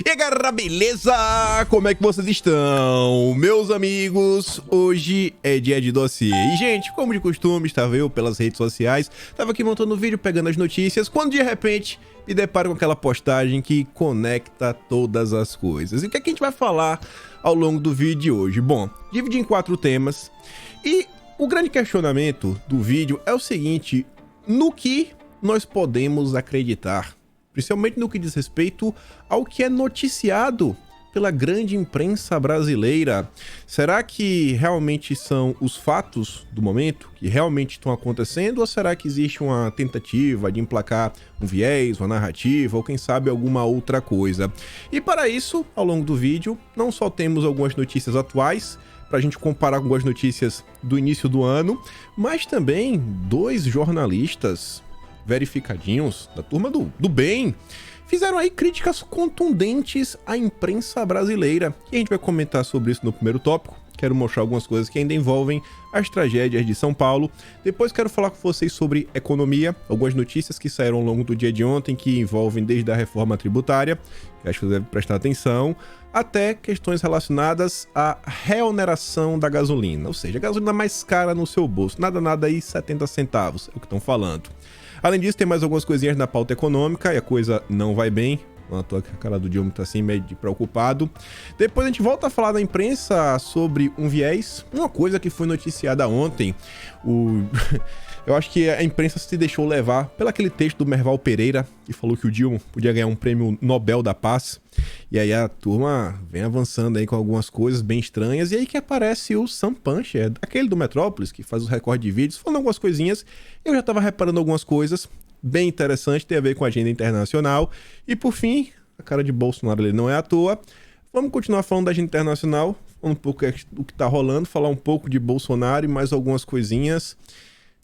E aí, galera, beleza? Como é que vocês estão? Meus amigos, hoje é dia de dossiê. E, gente, como de costume, estava eu pelas redes sociais, estava aqui montando o vídeo, pegando as notícias, quando de repente me deparo com aquela postagem que conecta todas as coisas. E o que é que a gente vai falar ao longo do vídeo de hoje? Bom, dividi em 4 temas. E o grande questionamento do vídeo é o seguinte: no que nós podemos acreditar? Principalmente no que diz respeito ao que é noticiado pela grande imprensa brasileira. Será que realmente são os fatos do momento que realmente estão acontecendo, ou será que existe uma tentativa de emplacar um viés, uma narrativa, ou quem sabe alguma outra coisa? E para isso, ao longo do vídeo, não só temos algumas notícias atuais, para a gente comparar com algumas notícias do início do ano, mas também 2 jornalistas verificadinhos, da turma do bem, fizeram aí críticas contundentes à imprensa brasileira. E a gente vai comentar sobre isso no primeiro tópico. Quero mostrar algumas coisas que ainda envolvem as tragédias de São Paulo. Depois quero falar com vocês sobre economia, algumas notícias que saíram ao longo do dia de ontem, que envolvem desde a reforma tributária, que acho que você deve prestar atenção, até questões relacionadas à reoneração da gasolina, ou seja, a gasolina mais cara no seu bolso, nada aí 70 centavos, é o que estão falando. Além disso, tem mais algumas coisinhas na pauta econômica e a coisa não vai bem. Não à toa que a cara do Dilma tá assim meio de preocupado. Depois a gente volta a falar da imprensa sobre um viés, uma coisa que foi noticiada ontem. Eu acho que a imprensa se deixou levar pelo aquele texto do Merval Pereira, que falou que o Dilma podia ganhar um prêmio Nobel da Paz. E aí a turma vem avançando aí com algumas coisas bem estranhas. E aí que aparece o Sam Puncher, aquele do Metrópolis, que faz os recordes de vídeos, falando algumas coisinhas. Eu já tava reparando algumas coisas bem interessantes, tem a ver com a agenda internacional. E por fim, a cara de Bolsonaro ele não é à toa. Vamos continuar falando da agenda internacional, falando um pouco do que tá rolando, falar um pouco de Bolsonaro e mais algumas coisinhas.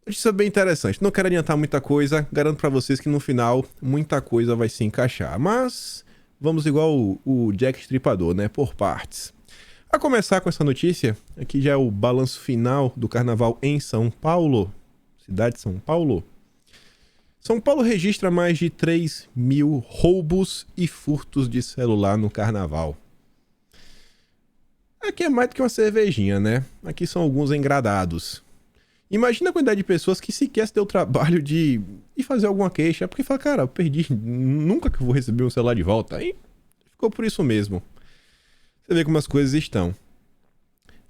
Notícia bem interessante. Não quero adiantar muita coisa, garanto pra vocês que no final muita coisa vai se encaixar. Mas vamos igual o Jack Stripador, né? Por partes. A começar com essa notícia, aqui já é o balanço final do carnaval em São Paulo. Cidade de São Paulo. São Paulo registra mais de 3.000 roubos e furtos de celular no carnaval. Aqui é mais do que uma cervejinha, né? Aqui são alguns engradados. Imagina a quantidade de pessoas que sequer se deu o trabalho de ir fazer alguma queixa, porque fala, cara, eu perdi, nunca que eu vou receber um celular de volta. Aí ficou por isso mesmo. Você vê como as coisas estão.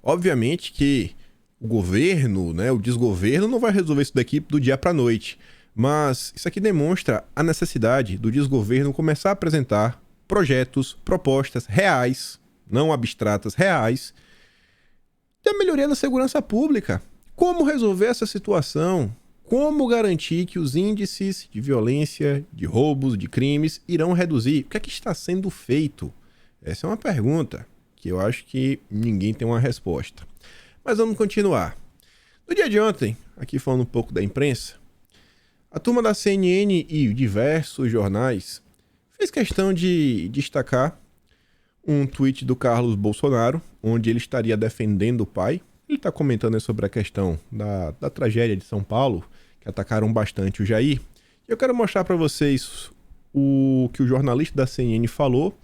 Obviamente que o governo, né, o desgoverno não vai resolver isso daqui do dia para noite, mas isso aqui demonstra a necessidade do desgoverno começar a apresentar projetos, propostas reais, não abstratas, reais, da melhoria da segurança pública. Como resolver essa situação? Como garantir que os índices de violência, de roubos, de crimes irão reduzir? O que é que está sendo feito? Essa é uma pergunta que eu acho que ninguém tem uma resposta. Mas vamos continuar. No dia de ontem, aqui falando um pouco da imprensa, a turma da CNN e diversos jornais fez questão de destacar um tweet do Carlos Bolsonaro, onde ele estaria defendendo o pai. Ele está comentando sobre a questão da tragédia de São Paulo, que atacaram bastante o Jair. E eu quero mostrar para vocês o que o jornalista da CNN falou.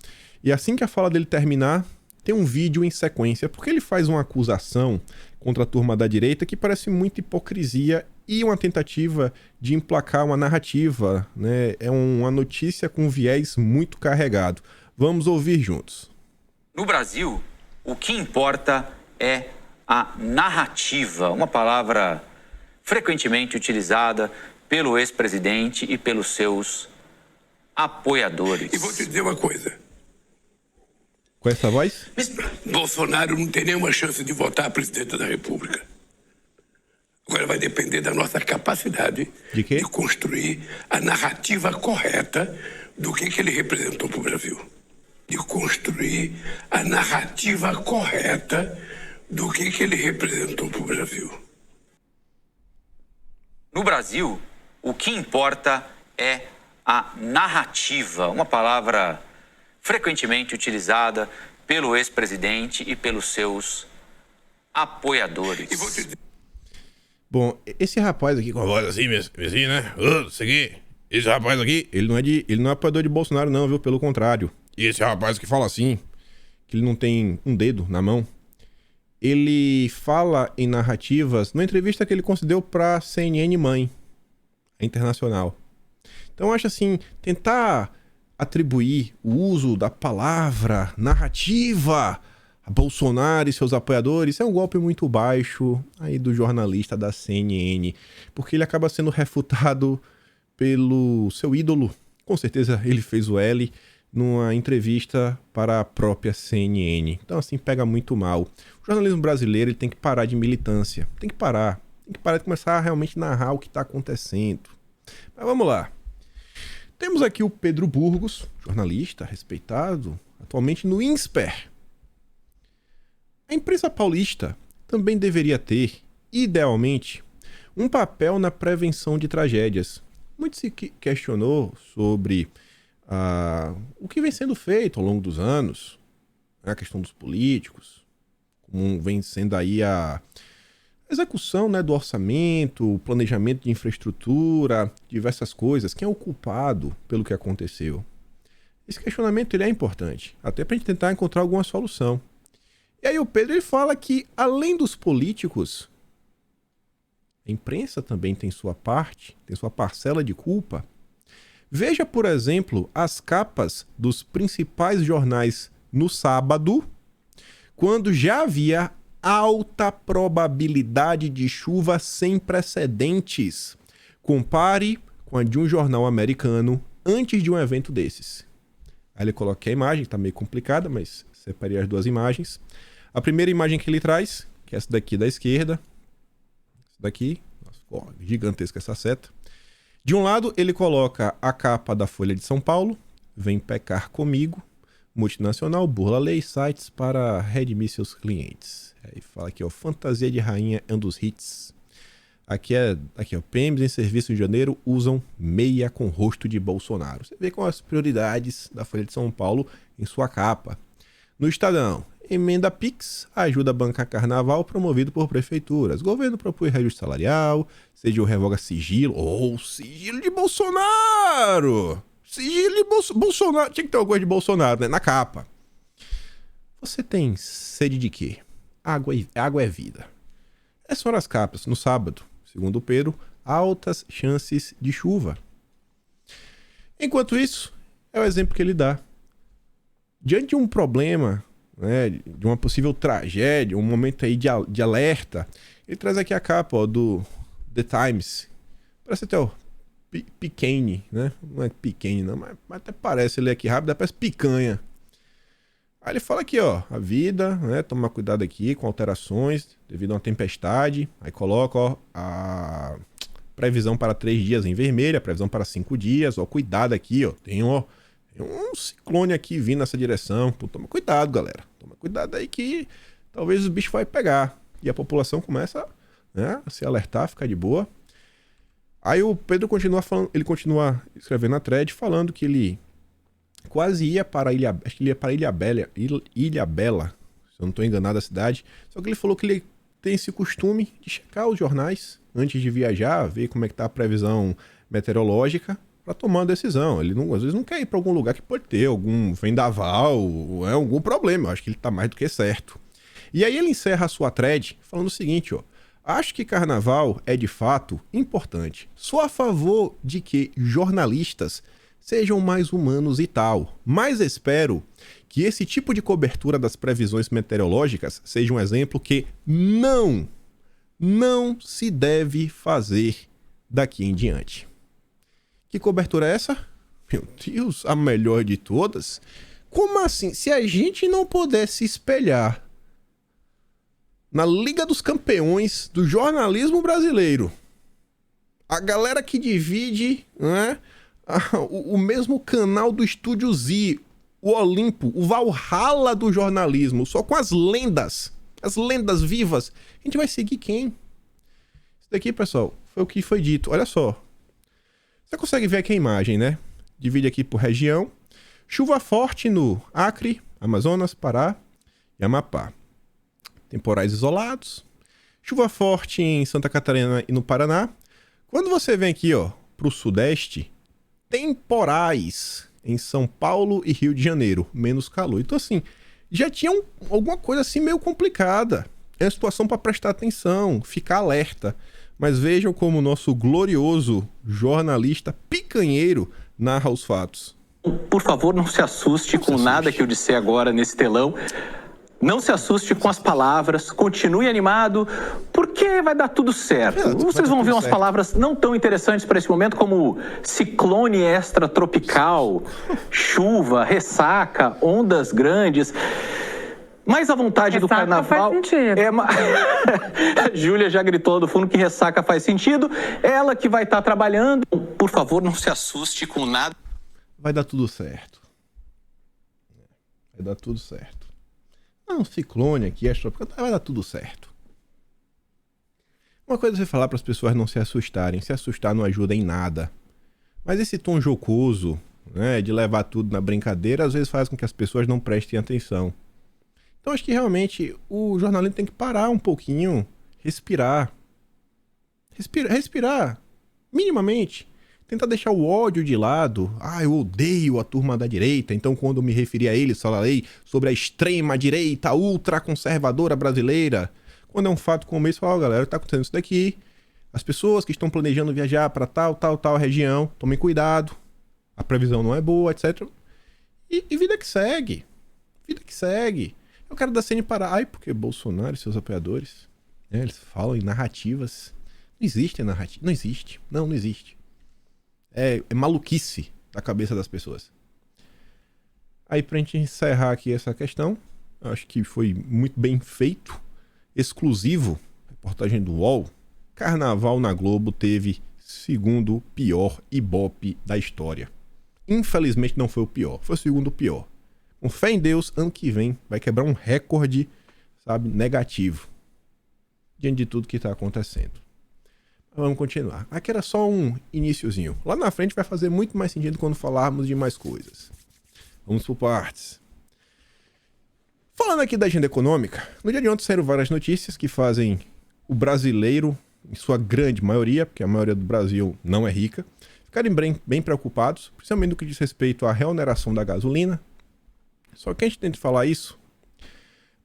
E assim que a fala dele terminar, tem um vídeo em sequência, porque ele faz uma acusação contra a turma da direita que parece muita hipocrisia e uma tentativa de emplacar uma narrativa, né? É uma notícia com viés muito carregado. Vamos ouvir juntos. No Brasil, o que importa é a narrativa, uma palavra frequentemente utilizada pelo ex-presidente e pelos seus apoiadores. E vou te dizer uma coisa. Com essa voz? Bolsonaro não tem nenhuma chance de votar presidente da República. Agora vai depender da nossa capacidade de construir a narrativa correta do que ele representou para o Brasil. De construir a narrativa correta do que ele representou para o Brasil. No Brasil, o que importa é a narrativa, uma palavra frequentemente utilizada pelo ex-presidente e pelos seus apoiadores. Bom, esse rapaz aqui com a voz assim, né? Isso aqui, esse rapaz aqui, ele não é apoiador de Bolsonaro não, viu? Pelo contrário. E esse rapaz que fala assim, que ele não tem um dedo na mão, ele fala em narrativas numa entrevista que ele concedeu pra CNN Mãe, a internacional. Então eu acho assim, tentar atribuir o uso da palavra narrativa a Bolsonaro e seus apoiadores é um golpe muito baixo aí do jornalista da CNN, porque ele acaba sendo refutado pelo seu ídolo. Com certeza ele fez o L numa entrevista para a própria CNN. Então assim, pega muito mal. O jornalismo brasileiro ele tem que parar de militância. Tem que parar de começar a realmente narrar o que está acontecendo. Mas vamos lá. Temos aqui o Pedro Burgos, jornalista respeitado, atualmente no INSPER. A imprensa paulista também deveria ter, idealmente, um papel na prevenção de tragédias. Muito se questionou sobre o que vem sendo feito ao longo dos anos, a questão dos políticos, como vem sendo aí a execução, né, do orçamento, o planejamento de infraestrutura, diversas coisas. Quem é o culpado pelo que aconteceu? Esse questionamento ele é importante, até para a gente tentar encontrar alguma solução. E aí o Pedro ele fala que, além dos políticos, a imprensa também tem sua parte, tem sua parcela de culpa. Veja, por exemplo, as capas dos principais jornais no sábado, quando já havia alta probabilidade de chuva sem precedentes. Compare com a de um jornal americano antes de um evento desses. Aí ele coloca a imagem, tá meio complicada, mas separei as duas imagens. A primeira imagem que ele traz, que é essa daqui da esquerda. Essa daqui, nossa, gigantesca essa seta. De um lado, ele coloca a capa da Folha de São Paulo, Vem Pecar Comigo, multinacional, burla lei, sites para redimir seus clientes. Aí fala aqui, ó, Fantasia de Rainha é um dos hits. Aqui, ó, PMs em serviço em janeiro usam meia com rosto de Bolsonaro. Você vê com as prioridades da Folha de São Paulo em sua capa. No Estadão, emenda Pix, ajuda a bancar carnaval promovido por prefeituras. Governo propõe reajuste salarial, CGU revoga sigilo. Sigilo de Bolsonaro! Sigilo de Bolsonaro. Tinha que ter alguma coisa de Bolsonaro, né? Na capa. Você tem sede de quê? Água é vida. Essas foram as capas. No sábado, segundo o Pedro, altas chances de chuva. Enquanto isso, é o exemplo que ele dá. Diante de um problema, né, de uma possível tragédia, um momento aí de alerta, ele traz aqui a capa, ó, do The Times. Parece até o Pequene, né? Não é pequeno, não, mas até parece ele aqui rápido, parece picanha. Aí ele fala aqui, ó, a vida, né? Tomar cuidado aqui com alterações devido a uma tempestade. Aí coloca, ó, a previsão para 3 dias em vermelho, a previsão para 5 dias, ó, cuidado aqui, ó. Tem um ciclone aqui vindo nessa direção. Pô, toma cuidado, galera. Toma cuidado aí que talvez o bicho vai pegar. E a população começa, né, a se alertar, ficar de boa. Aí o Pedro continua falando, ele continua escrevendo na thread, falando que ele quase ia para acho que ele ia para Ilha Bela, se eu não estou enganado a cidade. Só que ele falou que ele tem esse costume de checar os jornais antes de viajar, ver como é que tá a previsão meteorológica para tomar uma decisão. Ele às vezes não quer ir para algum lugar que pode ter algum vendaval, algum problema. Eu acho que ele tá mais do que certo. E aí ele encerra a sua thread falando o seguinte, ó: acho que carnaval é de fato importante. Sou a favor de que jornalistas sejam mais humanos e tal, mas espero que esse tipo de cobertura das previsões meteorológicas seja um exemplo que não se deve fazer daqui em diante. Que cobertura é essa? Meu Deus, a melhor de todas? Como assim? Se a gente não pudesse espelhar na Liga dos Campeões do jornalismo brasileiro, a galera que divide, né, o mesmo canal do Estúdio Z, o Olimpo, o Valhalla do jornalismo, só com as lendas vivas, a gente vai seguir quem? Isso daqui, pessoal, foi o que foi dito. Olha só. Você consegue ver aqui a imagem, né? Divide aqui por região. Chuva forte no Acre, Amazonas, Pará e Amapá. Temporais isolados. Chuva forte em Santa Catarina e no Paraná. Quando você vem aqui, ó, pro sudeste, temporais em São Paulo e Rio de Janeiro, menos calor. Então, assim, já tinha alguma coisa assim meio complicada. É uma situação para prestar atenção, ficar alerta. Mas vejam como o nosso glorioso jornalista picanheiro narra os fatos. Por favor, não se assuste com nada que eu disser agora nesse telão. Não se assuste com as palavras, continue animado, porque vai dar tudo certo. Vocês vão ver umas palavras não tão interessantes para esse momento, como ciclone extratropical, chuva, ressaca, ondas grandes. Mas a vontade do carnaval... Faz sentido. A Júlia já gritou do fundo que ressaca faz sentido. Ela que vai estar trabalhando. Por favor, não se assuste com nada. Vai dar tudo certo. Vai dar tudo certo. Um ciclone aqui, vai dar tudo certo. Uma coisa é você falar para as pessoas não se assustarem. Se assustar não ajuda em nada. Mas esse tom jocoso, né, de levar tudo na brincadeira, às vezes faz com que as pessoas não prestem atenção. Então acho que realmente o jornalismo tem que parar um pouquinho, respirar. Respirar, minimamente. Tentar deixar o ódio de lado. Eu odeio a turma da direita, então quando eu me referi a eles, falarei sobre a extrema-direita ultraconservadora brasileira. Quando é um fato como esse, fala, galera, tá acontecendo isso daqui. As pessoas que estão planejando viajar para tal região, tomem cuidado. A previsão não é boa, etc. E vida que segue. Vida que segue. Eu quero da CN parar. Porque Bolsonaro e seus apoiadores, né, eles falam em narrativas. Não existe narrativa. Não existe. Não existe. É maluquice da cabeça das pessoas. Aí, pra gente encerrar aqui essa questão, acho que foi muito bem feito, exclusivo, reportagem do UOL. Carnaval na Globo teve segundo pior Ibope da história. Infelizmente não foi o pior, foi o segundo pior. Com fé em Deus, ano que vem vai quebrar um recorde, sabe, negativo, diante de tudo que tá acontecendo. Vamos continuar. Aqui era só um iniciozinho. Lá na frente vai fazer muito mais sentido quando falarmos de mais coisas. Vamos por partes. Falando aqui da agenda econômica, no dia de ontem saíram várias notícias que fazem o brasileiro, em sua grande maioria, porque a maioria do Brasil não é rica, ficarem bem preocupados, principalmente no que diz respeito à reoneração da gasolina. Só que a gente tenta falar isso.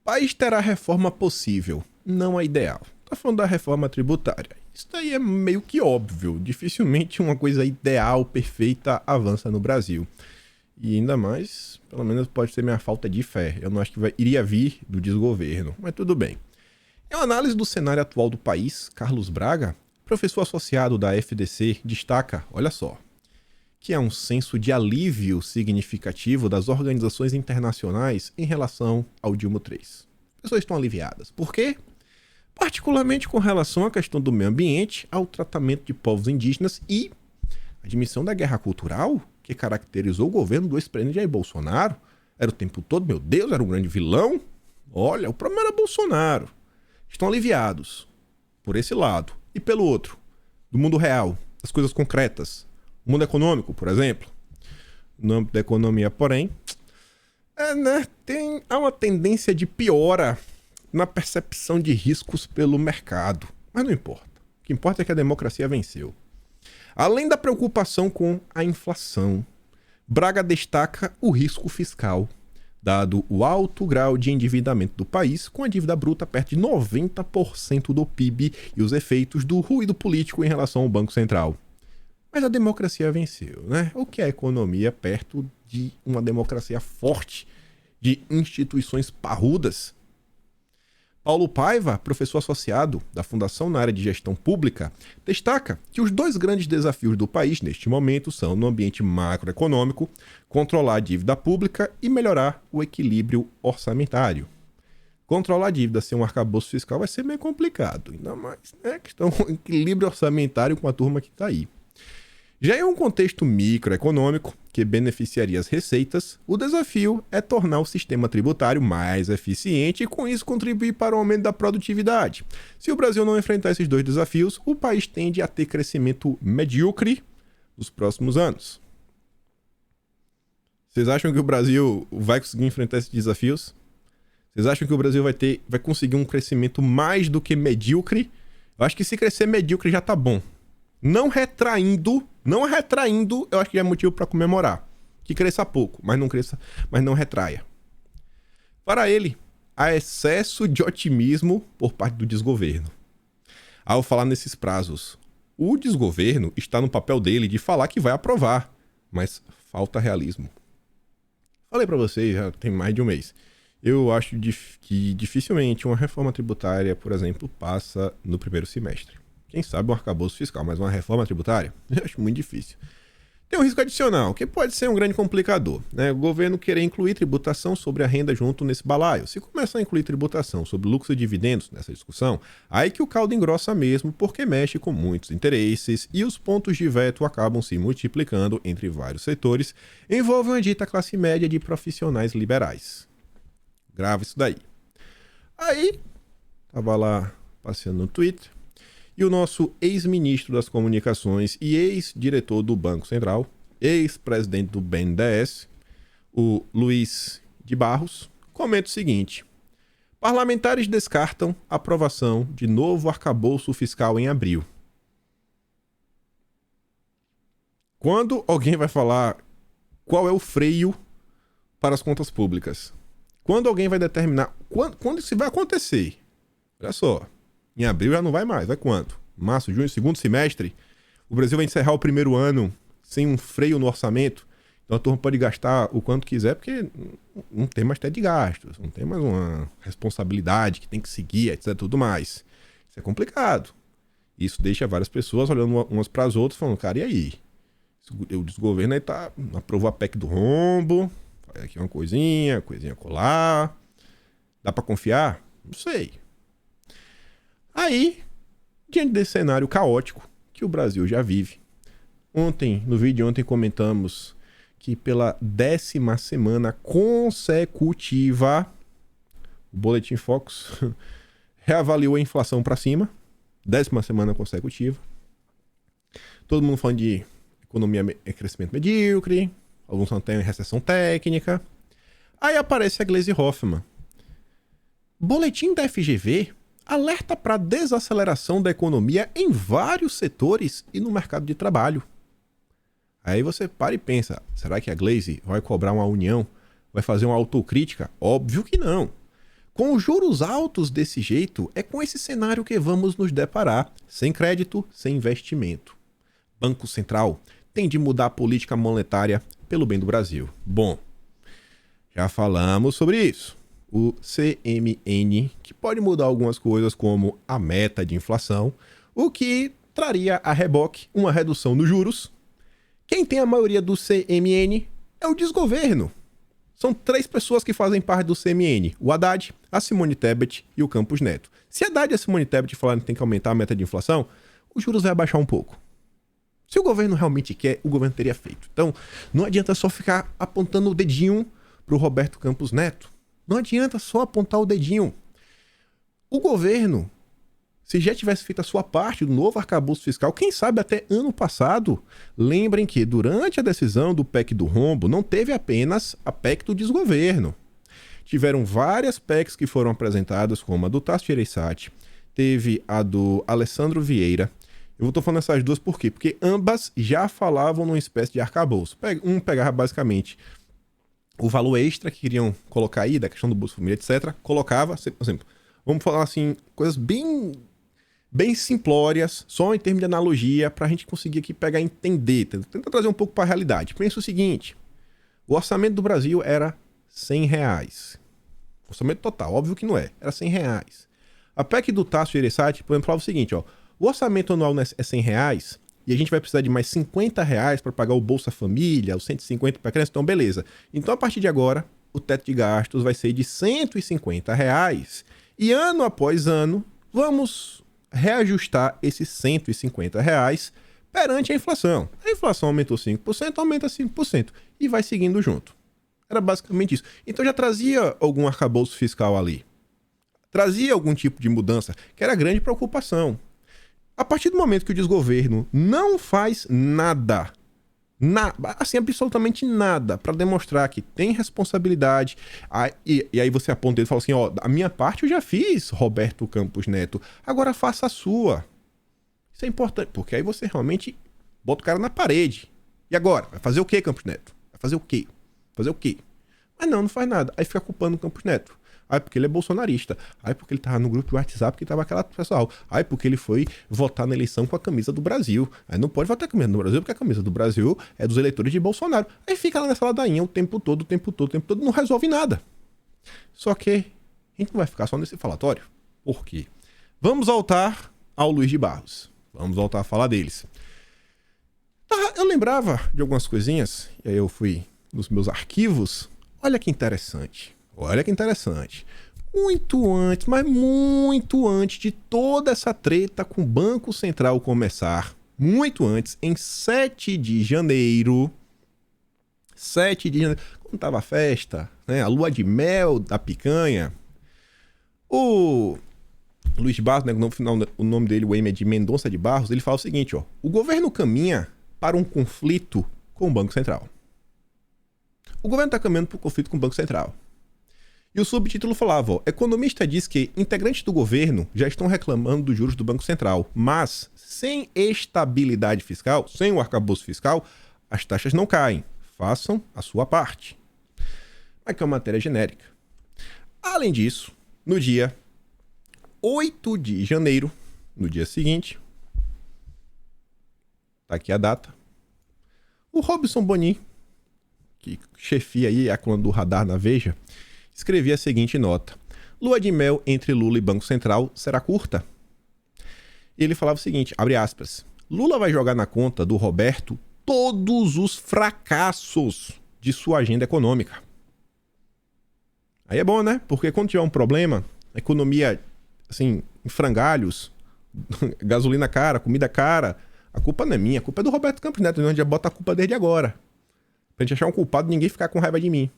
O país terá reforma possível, não a ideal. Estou falando da reforma tributária. Isso daí é meio que óbvio. Dificilmente uma coisa ideal, perfeita, avança no Brasil. E ainda mais, pelo menos pode ser minha falta de fé. Eu não acho que iria vir do desgoverno, mas tudo bem. Em uma análise do cenário atual do país, Carlos Braga, professor associado da FDC, destaca, olha só, que há um senso de alívio significativo das organizações internacionais em relação ao Dilma III. As pessoas estão aliviadas. Por quê? Particularmente com relação à questão do meio ambiente, ao tratamento de povos indígenas e a admissão da guerra cultural que caracterizou o governo do ex-presidente Jair Bolsonaro. Era o tempo todo, meu Deus, era um grande vilão. Olha, o problema era Bolsonaro. Estão aliviados por esse lado. E pelo outro, do mundo real, das coisas concretas. O mundo econômico, por exemplo. No âmbito da economia, porém, há uma tendência de piora na percepção de riscos pelo mercado. Mas não importa. O que importa é que a democracia venceu. Além da preocupação com a inflação, Braga destaca o risco fiscal, dado o alto grau de endividamento do país, com a dívida bruta perto de 90% do PIB e os efeitos do ruído político em relação ao Banco Central. Mas a democracia venceu, né? O que é a economia perto de uma democracia forte, de instituições parrudas? Paulo Paiva, professor associado da Fundação na área de gestão pública, destaca que os dois grandes desafios do país neste momento são, no ambiente macroeconômico, controlar a dívida pública e melhorar o equilíbrio orçamentário. Controlar a dívida sem um arcabouço fiscal vai ser meio complicado, ainda mais, né? Questão do equilíbrio orçamentário com a turma que está aí. Já em um contexto microeconômico, que beneficiaria as receitas, o desafio é tornar o sistema tributário mais eficiente e, com isso, contribuir para o aumento da produtividade. Se o Brasil não enfrentar esses dois desafios, o país tende a ter crescimento medíocre nos próximos anos. Vocês acham que o Brasil vai conseguir enfrentar esses desafios? Vocês acham que o Brasil vai conseguir um crescimento mais do que medíocre? Eu acho que se crescer medíocre já tá bom. Não retraindo, eu acho que é motivo para comemorar. Que cresça pouco, mas não retraia. Para ele, há excesso de otimismo por parte do desgoverno. Ao falar nesses prazos, o desgoverno está no papel dele de falar que vai aprovar, mas falta realismo. Falei para vocês, já tem mais de um mês. Eu acho que dificilmente uma reforma tributária, por exemplo, passa no primeiro semestre. Quem sabe um arcabouço fiscal, mas uma reforma tributária? Eu acho muito difícil. Tem um risco adicional, que pode ser um grande complicador, né? O governo querer incluir tributação sobre a renda junto nesse balaio. Se começar a incluir tributação sobre lucros e dividendos nessa discussão, aí que o caldo engrossa mesmo, porque mexe com muitos interesses e os pontos de veto acabam se multiplicando entre vários setores, envolvem uma dita classe média de profissionais liberais. Grava isso daí. Aí, tava lá passeando no Twitter, e o nosso ex-ministro das Comunicações e ex-diretor do Banco Central, ex-presidente do BNDES, o Luiz de Barros, comenta o seguinte: parlamentares descartam aprovação de novo arcabouço fiscal em abril. Quando alguém vai falar qual é o freio para as contas públicas? Quando alguém vai determinar quando isso vai acontecer? Olha só. Em abril já não vai mais. Vai quanto? Março, junho, segundo semestre. O Brasil vai encerrar o primeiro ano sem um freio no orçamento. Então a turma pode gastar o quanto quiser, porque não tem mais teto de gastos. Não tem mais uma responsabilidade que tem que seguir, etc. Tudo mais. Isso é complicado. Isso deixa várias pessoas olhando umas para as outras, falando, cara, e aí? O desgoverno aí aprovou a PEC do rombo. Faz aqui uma coisinha colar. Dá para confiar? Não sei. Aí, diante desse cenário caótico que o Brasil já vive, no vídeo de ontem comentamos que pela 10ª semana consecutiva, o Boletim Focus reavaliou a inflação para cima, 10ª semana consecutiva. Todo mundo falando de economia e crescimento medíocre, alguns não têm recessão técnica. Aí aparece a Gleisi Hoffmann. Boletim da FGV alerta para a desaceleração da economia em vários setores e no mercado de trabalho. Aí você para e pensa, será que a Gleisi vai cobrar uma união? Vai fazer uma autocrítica? Óbvio que não. Com os juros altos desse jeito, é com esse cenário que vamos nos deparar, sem crédito, sem investimento. Banco Central tem de mudar a política monetária pelo bem do Brasil. Bom, já falamos sobre isso. O CMN, que pode mudar algumas coisas como a meta de inflação, o que traria a reboque uma redução nos juros. Quem tem a maioria do CMN é o desgoverno. São 3 pessoas que fazem parte do CMN, o Haddad, a Simone Tebet e o Campos Neto. Se a Haddad e a Simone Tebet falarem que tem que aumentar a meta de inflação, os juros vai abaixar um pouco. Se o governo realmente quer, o governo teria feito. Então, não adianta só ficar apontando o dedinho para o Roberto Campos Neto. Não adianta só apontar o dedinho. O governo, se já tivesse feito a sua parte do novo arcabouço fiscal, quem sabe até ano passado, lembrem que durante a decisão do PEC do rombo, não teve apenas a PEC do desgoverno. Tiveram várias PECs que foram apresentadas, como a do Tasso Gereissati, teve a do Alessandro Vieira. Eu estou falando essas duas por quê? Porque ambas já falavam numa espécie de arcabouço. Um pegava basicamente o valor extra que queriam colocar aí, da questão do Bolsa Família, etc., colocava, por exemplo, vamos falar assim, coisas bem simplórias, só em termos de analogia, para a gente conseguir aqui pegar e entender, tentar trazer um pouco para a realidade. Pensa o seguinte, o orçamento do Brasil era R$100. Orçamento total, óbvio que não é, era R$100. A PEC do Tasso Gereissati, por exemplo, falava o seguinte, ó, o orçamento anual é R$100, e a gente vai precisar de mais R$50 para pagar o Bolsa Família, os 150 para criança, então beleza. Então, a partir de agora, o teto de gastos vai ser de R$150. E ano após ano, vamos reajustar esses R$150 perante a inflação. A inflação aumentou 5%, aumenta 5%. E vai seguindo junto. Era basicamente isso. Então já trazia algum arcabouço fiscal ali. Trazia algum tipo de mudança, que era grande preocupação. A partir do momento que o desgoverno não faz nada, assim, absolutamente nada, para demonstrar que tem responsabilidade, e aí você aponta e fala assim, ó, a minha parte eu já fiz, Roberto Campos Neto, agora faça a sua. Isso é importante, porque aí você realmente bota o cara na parede. E agora? Vai fazer o quê, Campos Neto? Vai fazer o quê? Fazer o quê? Mas não faz nada. Aí fica culpando o Campos Neto. Aí porque ele é bolsonarista. Aí porque ele tava no grupo do WhatsApp que tava aquela pessoal. Aí porque ele foi votar na eleição com a camisa do Brasil. Aí não pode votar com a camisa do Brasil porque a camisa do Brasil é dos eleitores de Bolsonaro. Aí fica lá nessa ladainha o tempo todo, não resolve nada. Só que a gente não vai ficar só nesse falatório. Por quê? Vamos voltar ao Luiz de Barros. Vamos voltar a falar deles. Eu lembrava de algumas coisinhas, e aí eu fui nos meus arquivos. Olha que interessante. Muito antes, mas muito antes de toda essa treta com o Banco Central começar, muito antes, em 7 de janeiro, quando tava a festa, né, a lua de mel da picanha, o Luiz Barros, né, no final o nome dele, o M é de Mendonça de Barros, ele fala o seguinte, ó: o governo caminha para um conflito com o Banco Central. O governo está caminhando para um conflito com o Banco Central. E o subtítulo falava, ó: economista diz que integrantes do governo já estão reclamando dos juros do Banco Central, mas sem estabilidade fiscal, sem o arcabouço fiscal, as taxas não caem. Façam a sua parte. Aqui é uma matéria genérica. Além disso, no dia 8 de janeiro, no dia seguinte, tá aqui a data, o Robson Boni, que chefia aí a coluna do Radar na Veja, escrevia a seguinte nota: lua de mel entre Lula e Banco Central será curta. E ele falava o seguinte, abre aspas: Lula vai jogar na conta do Roberto todos os fracassos de sua agenda econômica. Aí é bom, né? Porque quando tiver um problema, a economia, assim, em frangalhos, gasolina cara, comida cara, a culpa não é minha, a culpa é do Roberto Campos Neto, onde já bota a culpa desde agora. Pra gente achar um culpado e ninguém ficar com raiva de mim.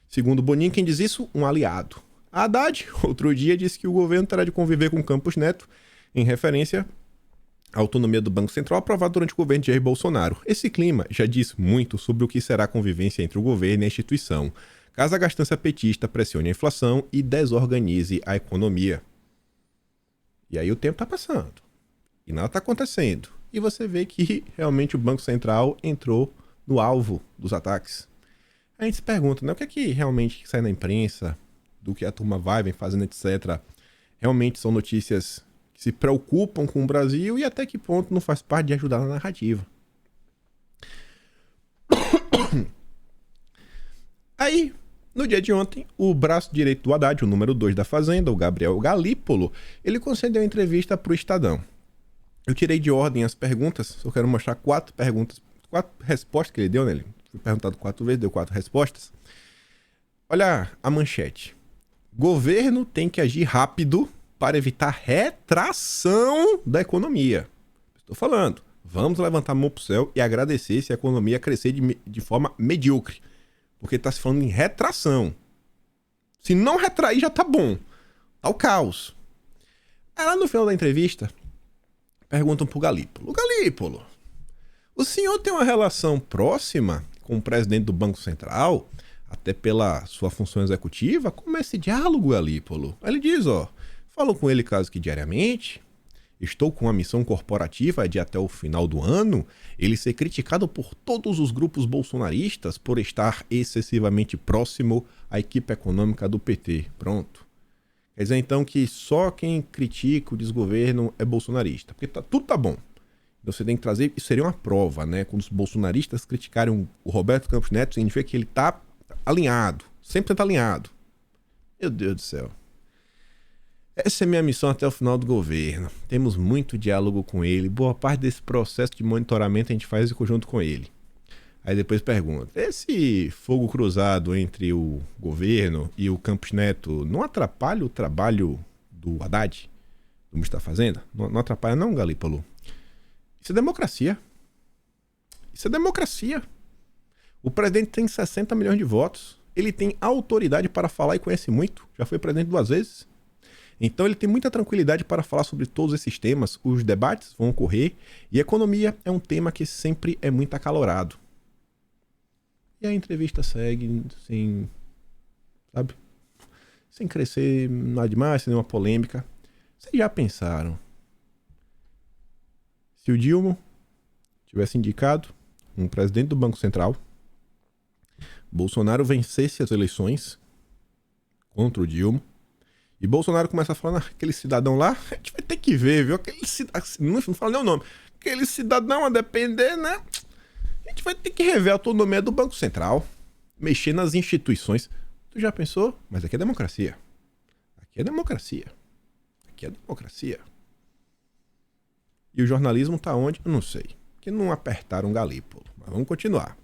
Segundo Boninho, quem diz isso? Um aliado. A Haddad, outro dia, disse que o governo terá de conviver com Campos Neto, em referência à autonomia do Banco Central aprovada durante o governo de Jair Bolsonaro. Esse clima já diz muito sobre o que será a convivência entre o governo e a instituição, caso a gastança petista pressione a inflação e desorganize a economia. E aí o tempo tá passando. E nada tá acontecendo. E você vê que realmente o Banco Central entrou no alvo dos ataques. A gente se pergunta, né? O que é que realmente sai na imprensa, do que a turma vem fazendo, etc. Realmente são notícias que se preocupam com o Brasil e até que ponto não faz parte de ajudar na narrativa. Aí, no dia de ontem, o braço direito do Haddad, o número 2 da Fazenda, o Gabriel Galípolo, ele concedeu uma entrevista para o Estadão. Eu tirei de ordem as perguntas, só quero mostrar 4 respostas que ele deu nele. Fui perguntado 4 vezes, deu 4 respostas. Olha a manchete. Governo tem que agir rápido para evitar retração da economia. Estou falando, vamos levantar a mão pro céu e agradecer se a economia crescer de forma medíocre. Porque está se falando em retração. Se não retrair, já tá bom. Tá o caos. Aí lá no final da entrevista, perguntam pro Galípolo. Galípolo, o senhor tem uma relação próxima com o presidente do Banco Central, até pela sua função executiva? Como é esse diálogo, Galípolo? Aí ele diz, ó: falo com ele quase que diariamente, estou com uma missão corporativa de até o final do ano ele ser criticado por todos os grupos bolsonaristas por estar excessivamente próximo à equipe econômica do PT. Pronto. Quer dizer então que só quem critica o desgoverno é bolsonarista, porque tudo tá bom. Então você tem que trazer, isso seria uma prova, né? Quando os bolsonaristas criticarem o Roberto Campos Neto, significa que ele tá alinhado, sempre tá alinhado. Meu Deus do céu. Essa é a minha missão até o final do governo. Temos muito diálogo com ele. Boa parte desse processo de monitoramento a gente faz em conjunto com ele. Aí depois pergunta: esse fogo cruzado entre o governo e o Campos Neto não atrapalha o trabalho do Haddad? Do Ministro da Fazenda? Não atrapalha não, Galípolo? Isso é democracia. Isso é democracia. O presidente tem 60 milhões de votos. Ele tem autoridade para falar e conhece muito. Já foi presidente 2 vezes. Então ele tem muita tranquilidade para falar sobre todos esses temas. Os debates vão ocorrer e a economia é um tema que sempre é muito acalorado. E a entrevista segue sem, sabe, sem crescer nada demais, sem nenhuma polêmica. Vocês já pensaram se o Dilma tivesse indicado um presidente do Banco Central Bolsonaro vencesse as eleições contra o Dilma, e Bolsonaro começa a falar, aquele cidadão lá, a gente vai ter que ver, viu? Aquele cidadão, não fala nem o nome, aquele cidadão a depender, né? A gente vai ter que rever a autonomia do Banco Central, mexer nas instituições. Tu já pensou? Mas aqui é democracia. Aqui é democracia. Aqui é democracia. E o jornalismo tá onde? Eu não sei. Que não apertaram Galípolo. Mas vamos continuar.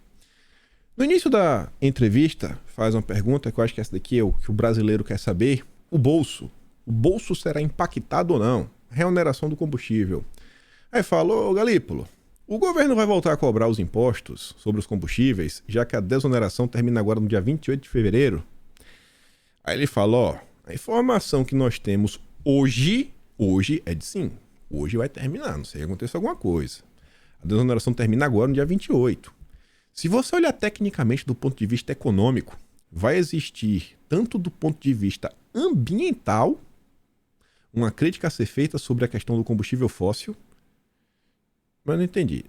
No início da entrevista, faz uma pergunta que eu acho que essa daqui é o que o brasileiro quer saber. O bolso. O bolso será impactado ou não? Reoneração do combustível. Aí fala, ô Galípolo, o governo vai voltar a cobrar os impostos sobre os combustíveis, já que a desoneração termina agora no dia 28 de fevereiro? Aí ele fala, ó, a informação que nós temos hoje é de sim. Hoje vai terminar, não sei se aconteça alguma coisa. A desoneração termina agora no dia 28. Se você olhar tecnicamente do ponto de vista econômico, vai existir, tanto do ponto de vista ambiental, uma crítica a ser feita sobre a questão do combustível fóssil. Mas eu não entendi.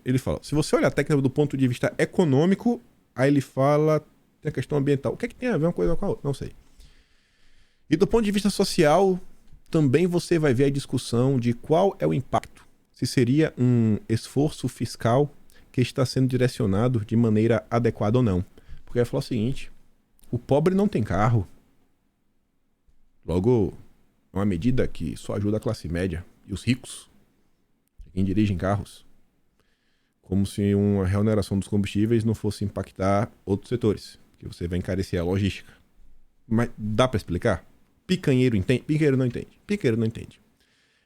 Ele fala, se você olhar a técnica do ponto de vista econômico, aí ele fala, tem a questão ambiental. O que é que tem a ver uma coisa com a outra? Não sei. E do ponto de vista social, também você vai ver a discussão de qual é o impacto. Se seria um esforço fiscal que está sendo direcionado de maneira adequada ou não. Porque ele falou o seguinte, o pobre não tem carro. Logo, é uma medida que só ajuda a classe média e os ricos, quem dirige em carros. Como se uma reoneração dos combustíveis não fosse impactar outros setores, porque você vai encarecer a logística. Mas dá para explicar? Picanheiro entende? Picanheiro não entende. Picanheiro não entende.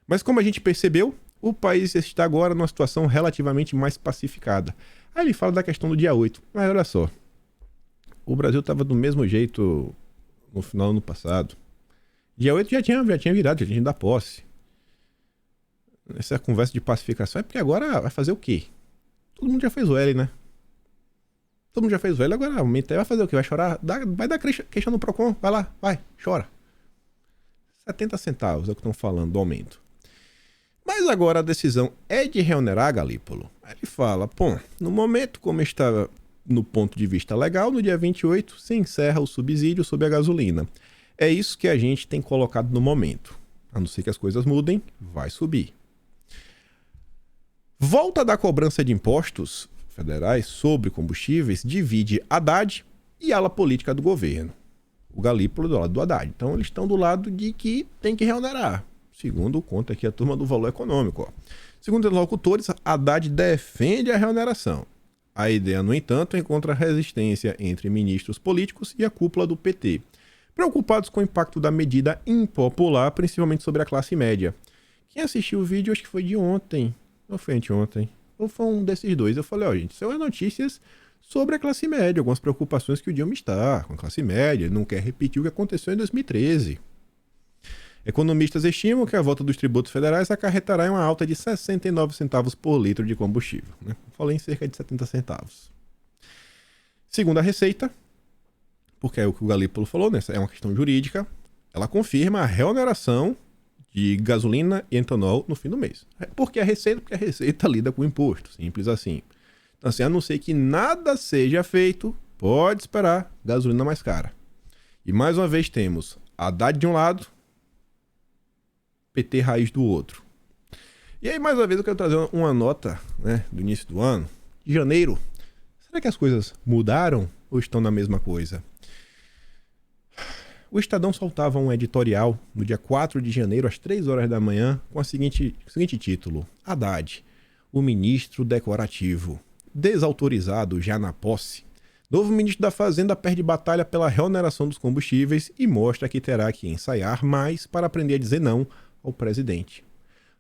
Mas como a gente percebeu, o país está agora numa situação relativamente mais pacificada. Aí ele fala da questão do dia 8. Mas olha só, o Brasil estava do mesmo jeito no final do ano passado. Dia 8 já tinha virado, já tinha da posse. Essa conversa de pacificação é porque agora vai fazer o quê? Todo mundo já fez o L, né? Todo mundo já fez o L, agora aumenta. Vai fazer o quê? Vai chorar? Vai dar queixa no Procon? Vai lá, vai, chora. 70 centavos é o que estão falando do aumento. Mas agora a decisão é de reonerar, Galípolo. Aí ele fala, pô, no momento como está no ponto de vista legal, no dia 28 se encerra o subsídio sobre a gasolina. É isso que a gente tem colocado no momento. A não ser que as coisas mudem, vai subir. Volta da cobrança de impostos federais sobre combustíveis divide Haddad e ala política do governo. O Galípolo do lado do Haddad. Então eles estão do lado de que tem que reonerar. Segundo conta aqui a turma do valor econômico. Ó. Segundo os locutores, Haddad defende a reoneração. A ideia, no entanto, encontra resistência entre ministros políticos e a cúpula do PT, preocupados com o impacto da medida impopular, principalmente sobre a classe média. Quem assistiu o vídeo, acho que foi de ontem, ou foi anteontem, ou foi um desses dois. Eu falei, ó, gente, são as notícias sobre a classe média, algumas preocupações que o Dilma está com a classe média, ele não quer repetir o que aconteceu em 2013. Economistas estimam que a volta dos tributos federais acarretará em uma alta de 69 centavos por litro de combustível. Né? Falei em cerca de 70 centavos. Segundo a Receita, porque é o que o Galípolo falou, né? É uma questão jurídica, ela confirma a reoneração de gasolina e etanol no fim do mês. Porque a Receita lida com imposto, simples assim. Então, assim, a não ser que nada seja feito, pode esperar gasolina mais cara. E mais uma vez temos Haddad de um lado, PT raiz do outro. E aí, mais uma vez, eu quero trazer uma nota, né, do início do ano, de janeiro. Será que as coisas mudaram ou estão na mesma coisa? O Estadão soltava um editorial no dia 4 de janeiro, às 3 horas da manhã, com o seguinte título: Haddad, o ministro decorativo, desautorizado já na posse. Novo ministro da Fazenda perde batalha pela reoneração dos combustíveis e mostra que terá que ensaiar mais para aprender a dizer não ao presidente.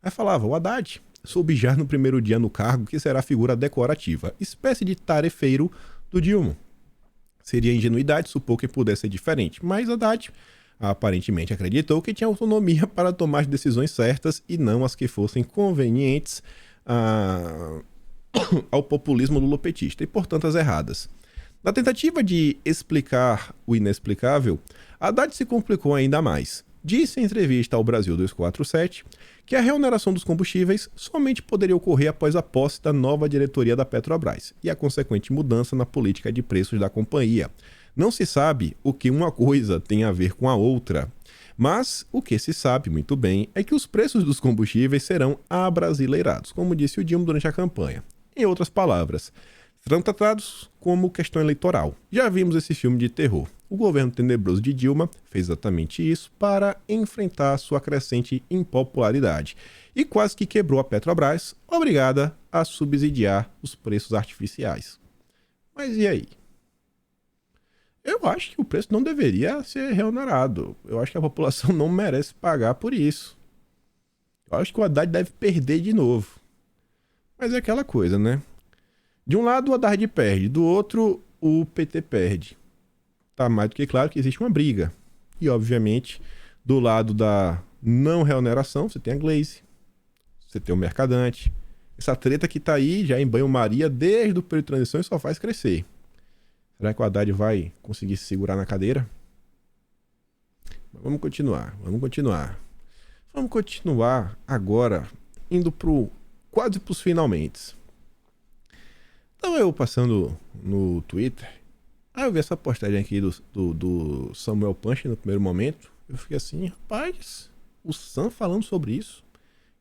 Aí falava, o Haddad soube já no primeiro dia no cargo que será figura decorativa, espécie de tarefeiro do Dilma. Seria ingenuidade supor que pudesse ser diferente, mas Haddad aparentemente acreditou que tinha autonomia para tomar as decisões certas e não as que fossem convenientes ao populismo lulopetista e, portanto, as erradas. Na tentativa de explicar o inexplicável, Haddad se complicou ainda mais. Disse em entrevista ao Brasil 247 que a reoneração dos combustíveis somente poderia ocorrer após a posse da nova diretoria da Petrobras e a consequente mudança na política de preços da companhia. Não se sabe o que uma coisa tem a ver com a outra, mas o que se sabe muito bem é que os preços dos combustíveis serão abrasileirados, como disse o Dilma durante a campanha. Em outras palavras, serão tratados como questão eleitoral. Já vimos esse filme de terror. O governo tenebroso de Dilma fez exatamente isso para enfrentar sua crescente impopularidade e quase que quebrou a Petrobras, obrigada a subsidiar os preços artificiais. Mas e aí? Eu acho que o preço não deveria ser reonerado. Eu acho que a população não merece pagar por isso. Eu acho que o Haddad deve perder de novo. Mas é aquela coisa, né? De um lado o Haddad perde, do outro o PT perde. Tá mais do que claro que existe uma briga. E, obviamente, do lado da não reoneração, você tem a Glaze, você tem o Mercadante. Essa treta que tá aí já em banho-maria desde o período de transição e só faz crescer. Será que o Haddad vai conseguir se segurar na cadeira? Vamos continuar. Vamos continuar agora, indo quase pros finalmente. Então eu passando no Twitter, eu vi essa postagem aqui do Samuel Punch no primeiro momento. Eu fiquei assim, rapaz, o Sam falando sobre isso?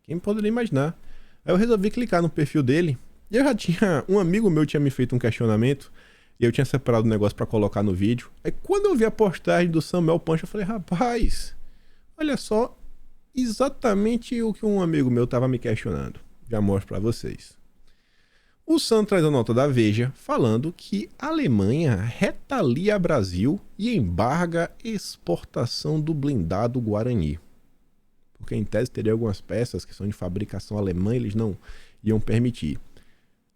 Quem poderia imaginar? Aí eu resolvi clicar no perfil dele. E eu já tinha, um amigo meu tinha me feito um questionamento. E eu tinha separado o negócio pra colocar no vídeo. Aí quando eu vi a postagem do Samuel Punch, eu falei, rapaz, olha só, exatamente o que um amigo meu tava me questionando. Já mostro pra vocês. O Sam traz a nota da Veja falando que a Alemanha retalia Brasil e embarga exportação do blindado Guarani. Porque em tese teria algumas peças que são de fabricação alemã e eles não iam permitir.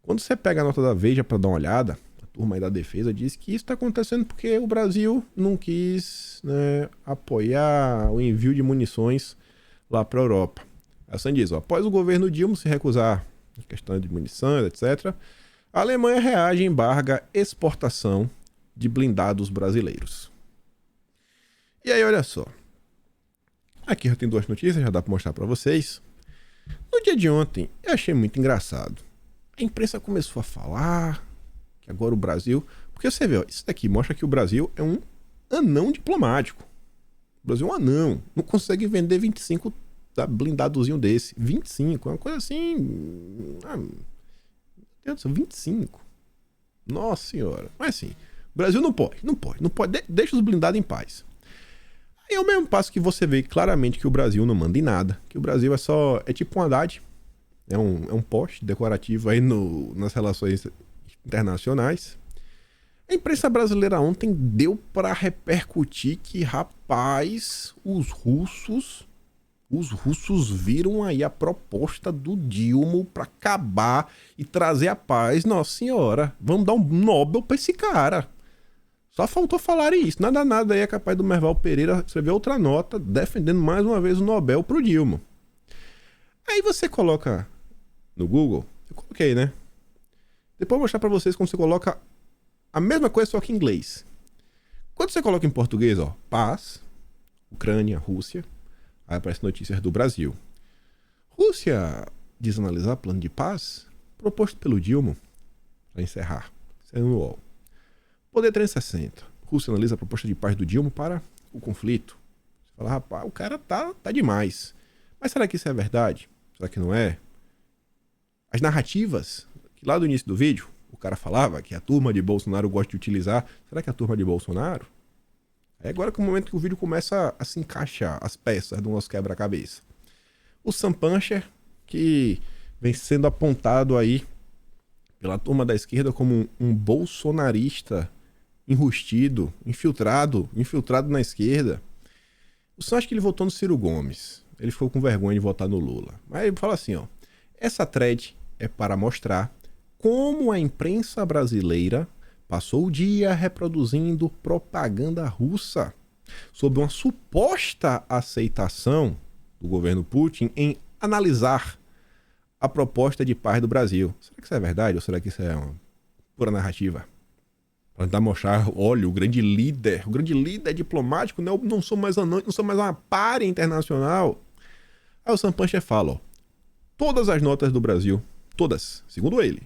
Quando você pega a nota da Veja para dar uma olhada, a turma aí da defesa diz que isso está acontecendo porque o Brasil não quis, né, apoiar o envio de munições lá para a Europa. A Sam diz, após o governo Dilma se recusar questão de munições, etc., a Alemanha reage e embarga exportação de blindados brasileiros. E aí, olha só. Aqui já tem duas notícias, já dá para mostrar para vocês. No dia de ontem, eu achei muito engraçado. A imprensa começou a falar que agora o Brasil... Porque você vê, ó, isso daqui mostra que o Brasil é um anão diplomático. O Brasil é um anão. Não consegue vender 25 blindadozinho desse. 25, é uma coisa assim... meu Deus do céu, 25. Nossa senhora. Mas assim, o Brasil não pode. Deixa os blindados em paz. Aí é o mesmo passo que você vê claramente que o Brasil não manda em nada. Que o Brasil é tipo um Haddad. É um poste decorativo aí nas relações internacionais. A imprensa brasileira ontem deu para repercutir que, rapaz, os russos viram aí a proposta do Dilma para acabar e trazer a paz. Nossa senhora, vamos dar um Nobel para esse cara. Só faltou falarem isso. Nada aí é capaz do Merval Pereira escrever outra nota defendendo mais uma vez o Nobel pro Dilma. Aí você coloca no Google, eu coloquei, né? Depois eu vou mostrar para vocês como você coloca a mesma coisa só que em inglês. Quando você coloca em português, ó, paz, Ucrânia, Rússia, aí aparece notícias do Brasil. Rússia diz analisar plano de paz proposto pelo Dilma para encerrar. Isso é no UOL. Poder 360. Rússia analisa a proposta de paz do Dilma para o conflito. Você fala, rapaz, o cara tá demais. Mas será que isso é verdade? Será que não é? As narrativas, que lá do início do vídeo, o cara falava que a turma de Bolsonaro gosta de utilizar. Será que é a turma de Bolsonaro? É agora que é o momento que o vídeo começa a se encaixar as peças do nosso quebra-cabeça. O Sam Puncher, que vem sendo apontado aí pela turma da esquerda como um bolsonarista enrustido, infiltrado na esquerda. O Sam acha que ele votou no Ciro Gomes. Ele ficou com vergonha de votar no Lula. Mas ele fala assim, ó. Essa thread é para mostrar como a imprensa brasileira passou o dia reproduzindo propaganda russa sobre uma suposta aceitação do governo Putin em analisar a proposta de paz do Brasil. Será que isso é verdade ou será que isso é uma pura narrativa? Para tentar mostrar, olha, o grande líder diplomático, não sou mais uma párea internacional. Aí o Sanpancher fala, ó, todas as notas do Brasil, todas, segundo ele,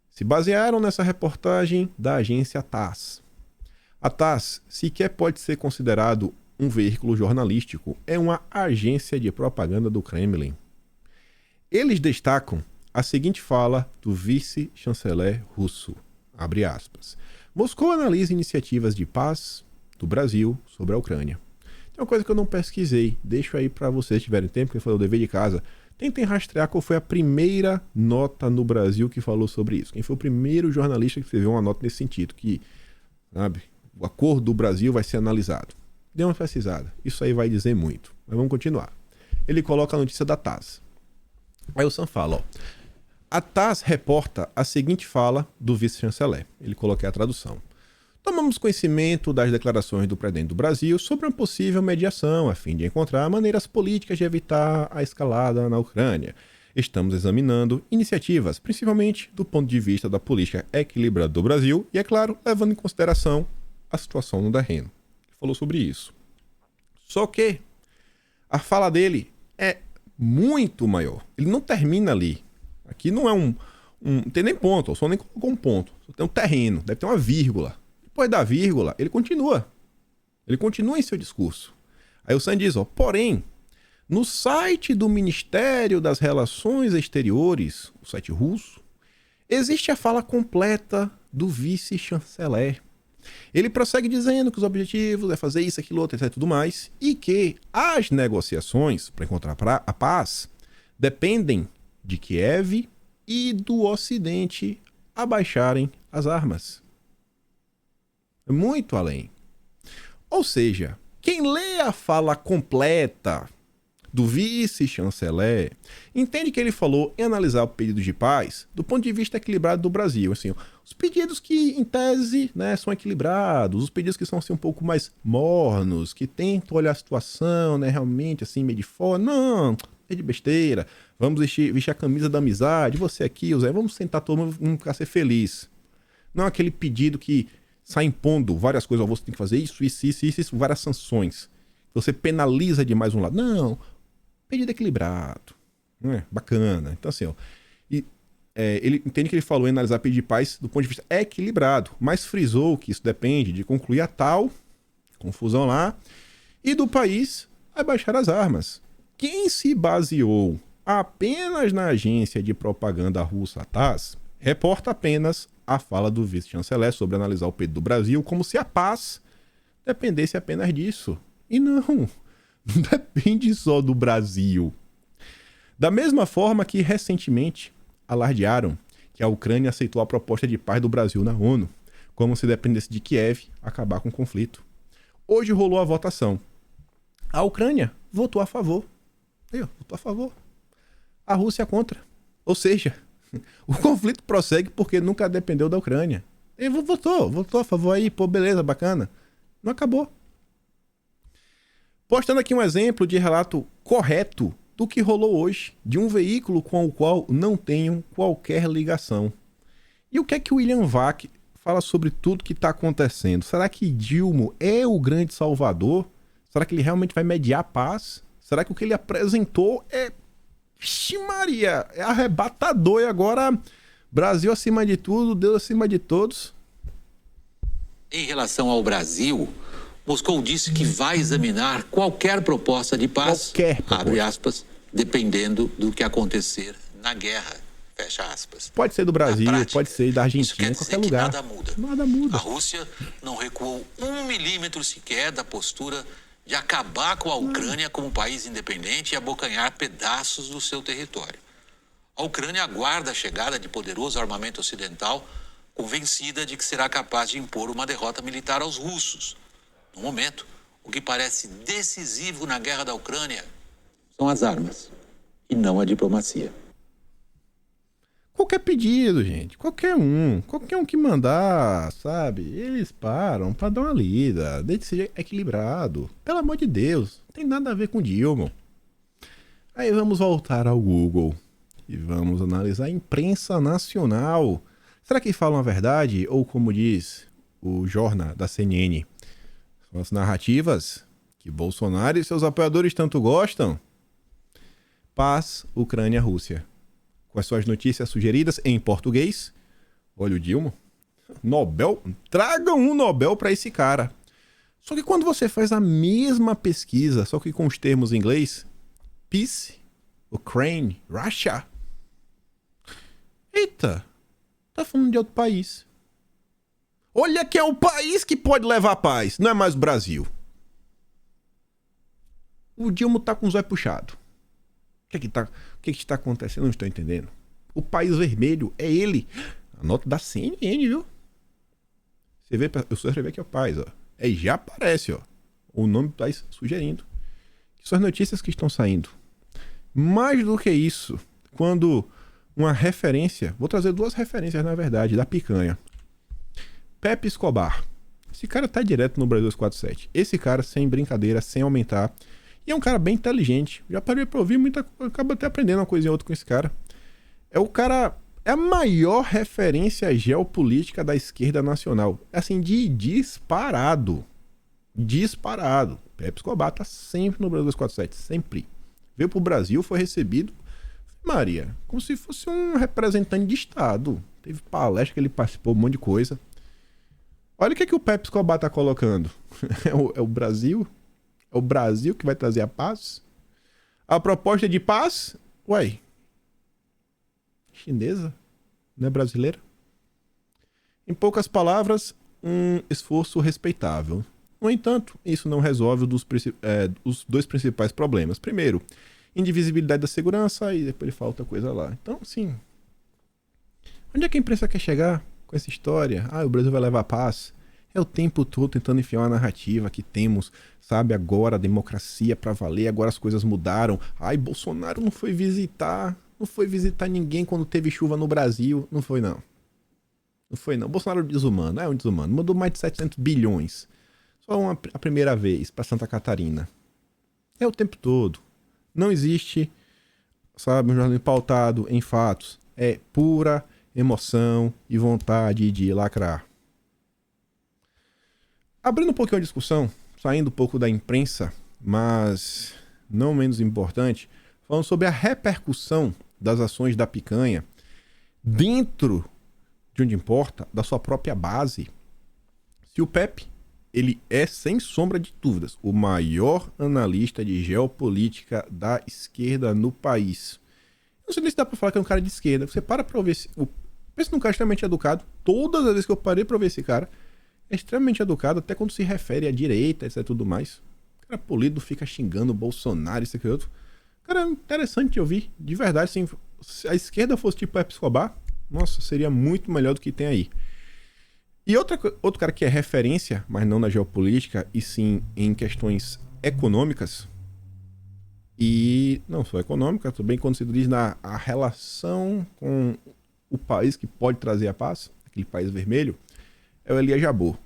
se basearam nessa reportagem da agência TASS. A TASS sequer pode ser considerado um veículo jornalístico, é uma agência de propaganda do Kremlin. Eles destacam a seguinte fala do vice-chanceler russo, abre aspas, Moscou analisa iniciativas de paz do Brasil sobre a Ucrânia. Tem uma coisa que eu não pesquisei, deixo aí para vocês que tiverem tempo, que foi o dever de casa. Tentem rastrear qual foi a primeira nota no Brasil que falou sobre isso. Quem foi o primeiro jornalista que escreveu uma nota nesse sentido, que, sabe, o acordo do Brasil vai ser analisado. Dê uma pesquisada, isso aí vai dizer muito. Mas vamos continuar. Ele coloca a notícia da TASS. Aí o Sam fala, ó, a TASS reporta a seguinte fala do vice-chanceler. Ele coloca a tradução. Tomamos conhecimento das declarações do presidente do Brasil sobre uma possível mediação a fim de encontrar maneiras políticas de evitar a escalada na Ucrânia. Estamos examinando iniciativas, principalmente do ponto de vista da política equilibrada do Brasil e, é claro, levando em consideração a situação no terreno. Ele falou sobre isso. Só que a fala dele é muito maior. Ele não termina ali. Aqui não é não tem nem ponto, só nem colocou um ponto. Só tem um terreno, deve ter uma vírgula. Depois da vírgula, ele continua. Ele continua em seu discurso. Aí o Sam diz, ó, porém, no site do Ministério das Relações Exteriores, o site russo, existe a fala completa do vice-chanceler. Ele prossegue dizendo que os objetivos é fazer isso, aquilo, outro, etc. e tudo mais, e que as negociações para encontrar a paz dependem de Kiev e do Ocidente abaixarem as armas. Muito além. Ou seja, quem lê a fala completa do vice-chanceler entende que ele falou em analisar o pedido de paz do ponto de vista equilibrado do Brasil. Assim, os pedidos que, em tese, né, são equilibrados, os pedidos que são assim, um pouco mais mornos, que tentam olhar a situação, né, realmente assim, meio de fora. Não, é de besteira. Vamos vestir a camisa da amizade, você aqui, o Zé, vamos sentar todo mundo para ser feliz. Não aquele pedido que sai impondo várias coisas, você tem que fazer isso, várias sanções. Você penaliza demais um lado. Não, pedido equilibrado. Bacana. Então assim, ó, ele entende que ele falou em analisar pedido de paz do ponto de vista equilibrado, mas frisou que isso depende de concluir a tal confusão lá e do país abaixar as armas. Quem se baseou apenas na agência de propaganda russa TASS reporta apenas a fala do vice-chanceler sobre analisar o pedido do Brasil como se a paz dependesse apenas disso. E não depende só do Brasil. Da mesma forma que recentemente alardearam que a Ucrânia aceitou a proposta de paz do Brasil na ONU, como se dependesse de Kiev acabar com o conflito. Hoje rolou a votação. A Ucrânia votou a favor. Votou a favor. A Rússia contra. Ou seja, o conflito prossegue porque nunca dependeu da Ucrânia. Ele votou a favor aí, pô, beleza, bacana. Não acabou. Postando aqui um exemplo de relato correto do que rolou hoje, de um veículo com o qual não tenho qualquer ligação. E o que é que o William Vac fala sobre tudo que está acontecendo? Será que Dilma é o grande salvador? Será que ele realmente vai mediar a paz? Será que o que ele apresentou é... Vixe Maria, é arrebatador e agora Brasil acima de tudo, Deus acima de todos. Em relação ao Brasil, Moscou disse que vai examinar qualquer proposta de paz, abre aspas, dependendo do que acontecer na guerra, fecha aspas. Pode ser do Brasil, prática, pode ser da Argentina, qualquer lugar. Nada muda. Nada muda. A Rússia não recuou 1 milímetro sequer da postura de acabar com a Ucrânia como país independente e abocanhar pedaços do seu território. A Ucrânia aguarda a chegada de poderoso armamento ocidental, convencida de que será capaz de impor uma derrota militar aos russos. No momento, o que parece decisivo na guerra da Ucrânia são as armas, e não a diplomacia. Qualquer pedido, gente, qualquer um que mandar, sabe, eles param pra dar uma lida, desde que seja equilibrado. Pelo amor de Deus, não tem nada a ver com Dilma. Aí vamos voltar ao Google e vamos analisar a imprensa nacional. Será que falam a verdade? Ou como diz o jornal da CNN, são as narrativas que Bolsonaro e seus apoiadores tanto gostam? Paz Ucrânia-Rússia. Com as suas notícias sugeridas em português. Olha o Dilma. Nobel. Tragam um Nobel para esse cara. Só que quando você faz a mesma pesquisa, só que com os termos em inglês, Peace, Ukraine, Russia. Eita, tá falando de outro país. Olha que é o país que pode levar a paz, não é mais o Brasil. O Dilma tá com os olhos puxados. O que está acontecendo? Não estou entendendo. O país vermelho é ele. A nota da CNN, viu? Você vê, eu só escrevi aqui o país, ó. Aí já aparece, ó. O nome do país sugerindo. Que são as notícias que estão saindo. Mais do que isso, quando uma referência, vou trazer duas referências na verdade, da picanha. Pepe Escobar. Esse cara tá direto no Brasil 247. Esse cara, sem brincadeira, sem aumentar. E é um cara bem inteligente. Já parei pra ouvir muita coisa. Acabo até aprendendo uma coisa ou outra com esse cara. É o cara. É a maior referência geopolítica da esquerda nacional. Assim, de disparado. Disparado. Pepe Escobar tá sempre no Brasil 247. Sempre. Veio pro Brasil, foi recebido. Maria, como se fosse um representante de Estado. Teve palestra que ele participou, um monte de coisa. Olha o que o Pepe Escobar tá colocando. É o Brasil? É o Brasil que vai trazer a paz? A proposta de paz? Ué. Chinesa? Não é brasileira? Em poucas palavras, um esforço respeitável. No entanto, isso não resolve os dois principais problemas. Primeiro, indivisibilidade da segurança e depois ele fala outra coisa lá. Então, assim, onde é que a imprensa quer chegar com essa história? Ah, o Brasil vai levar a paz. É o tempo todo tentando enfiar uma narrativa que temos, sabe, agora a democracia pra valer, agora as coisas mudaram. Ai, Bolsonaro não foi visitar ninguém quando teve chuva no Brasil. Não foi, não. Não foi, não. Bolsonaro é desumano, é um desumano. Mandou mais de 700 bilhões. Só a primeira vez pra Santa Catarina. É o tempo todo. Não existe, sabe, um jornalismo pautado em fatos. É pura emoção e vontade de lacrar. Abrindo um pouquinho a discussão, saindo um pouco da imprensa, mas não menos importante, falando sobre a repercussão das ações da picanha dentro de onde importa, da sua própria base. Se o Pepe, ele é, sem sombra de dúvidas, o maior analista de geopolítica da esquerda no país. Não sei nem se dá pra falar que é um cara de esquerda. Você para pra ouvir... Pensa num cara extremamente educado. Todas as vezes que eu parei pra ouvir esse cara, é extremamente educado, até quando se refere à direita, etc e tudo mais. O cara polido fica xingando o Bolsonaro, isso aqui e outro. Cara, é interessante de ouvir. De verdade, assim, se a esquerda fosse tipo Pepe Escobar, nossa, seria muito melhor do que tem aí. E outro cara que é referência, mas não na geopolítica, e sim em questões econômicas, e não só econômica, também quando se diz na a relação com o país que pode trazer a paz, aquele país vermelho, é o Elias Jabbour.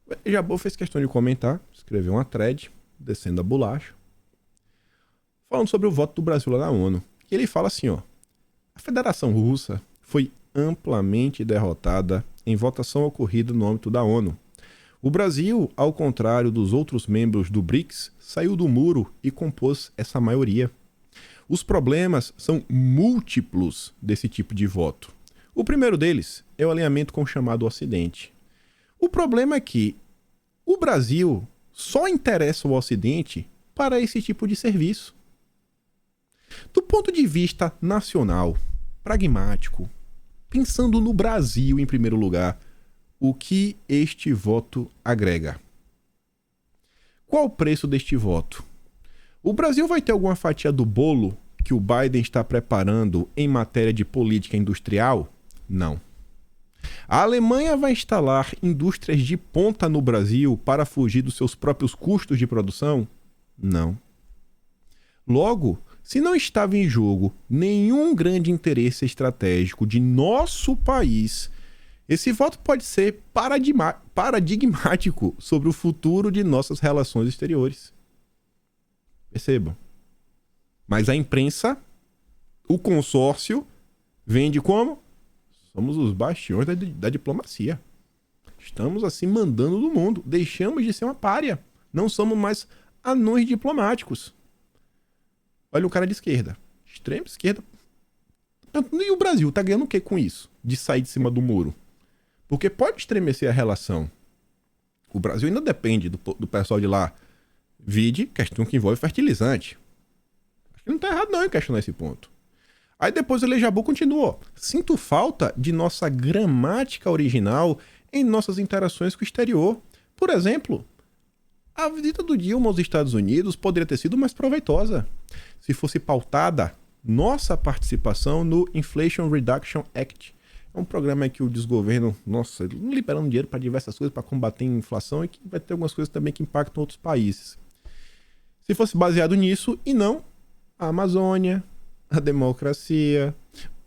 O Elias Jabbour fez questão de comentar, escreveu uma thread, descendo a bolacha, falando sobre o voto do Brasil lá na ONU. E ele fala assim, ó, a Federação Russa foi amplamente derrotada em votação ocorrida no âmbito da ONU. O Brasil, ao contrário dos outros membros do BRICS, saiu do muro e compôs essa maioria. Os problemas são múltiplos desse tipo de voto. O primeiro deles é o alinhamento com o chamado Ocidente. O problema é que o Brasil só interessa o Ocidente para esse tipo de serviço. Do ponto de vista nacional, pragmático, pensando no Brasil em primeiro lugar, o que este voto agrega? Qual o preço deste voto? O Brasil vai ter alguma fatia do bolo que o Biden está preparando em matéria de política industrial? Não. A Alemanha vai instalar indústrias de ponta no Brasil para fugir dos seus próprios custos de produção? Não. Logo, se não estava em jogo nenhum grande interesse estratégico de nosso país, esse voto pode ser paradigmático sobre o futuro de nossas relações exteriores. Percebam. Mas a imprensa, o consórcio, vende como? Somos os bastiões da diplomacia. Estamos assim mandando no mundo. Deixamos de ser uma pária. Não somos mais anões diplomáticos. Olha o cara de esquerda. Extrema esquerda. E o Brasil tá ganhando o que com isso? De sair de cima do muro? Porque pode estremecer a relação. O Brasil ainda depende do pessoal de lá. Vide questão que envolve fertilizante. Acho que não tá errado não em questionar esse ponto. Aí depois o Leijabu continuou. Sinto falta de nossa gramática original em nossas interações com o exterior. Por exemplo, a visita do Dilma aos Estados Unidos poderia ter sido mais proveitosa se fosse pautada nossa participação no Inflation Reduction Act. É um programa que o desgoverno, liberando dinheiro para diversas coisas, para combater a inflação, e que vai ter algumas coisas também que impactam outros países. Se fosse baseado nisso, e não a Amazônia, a democracia,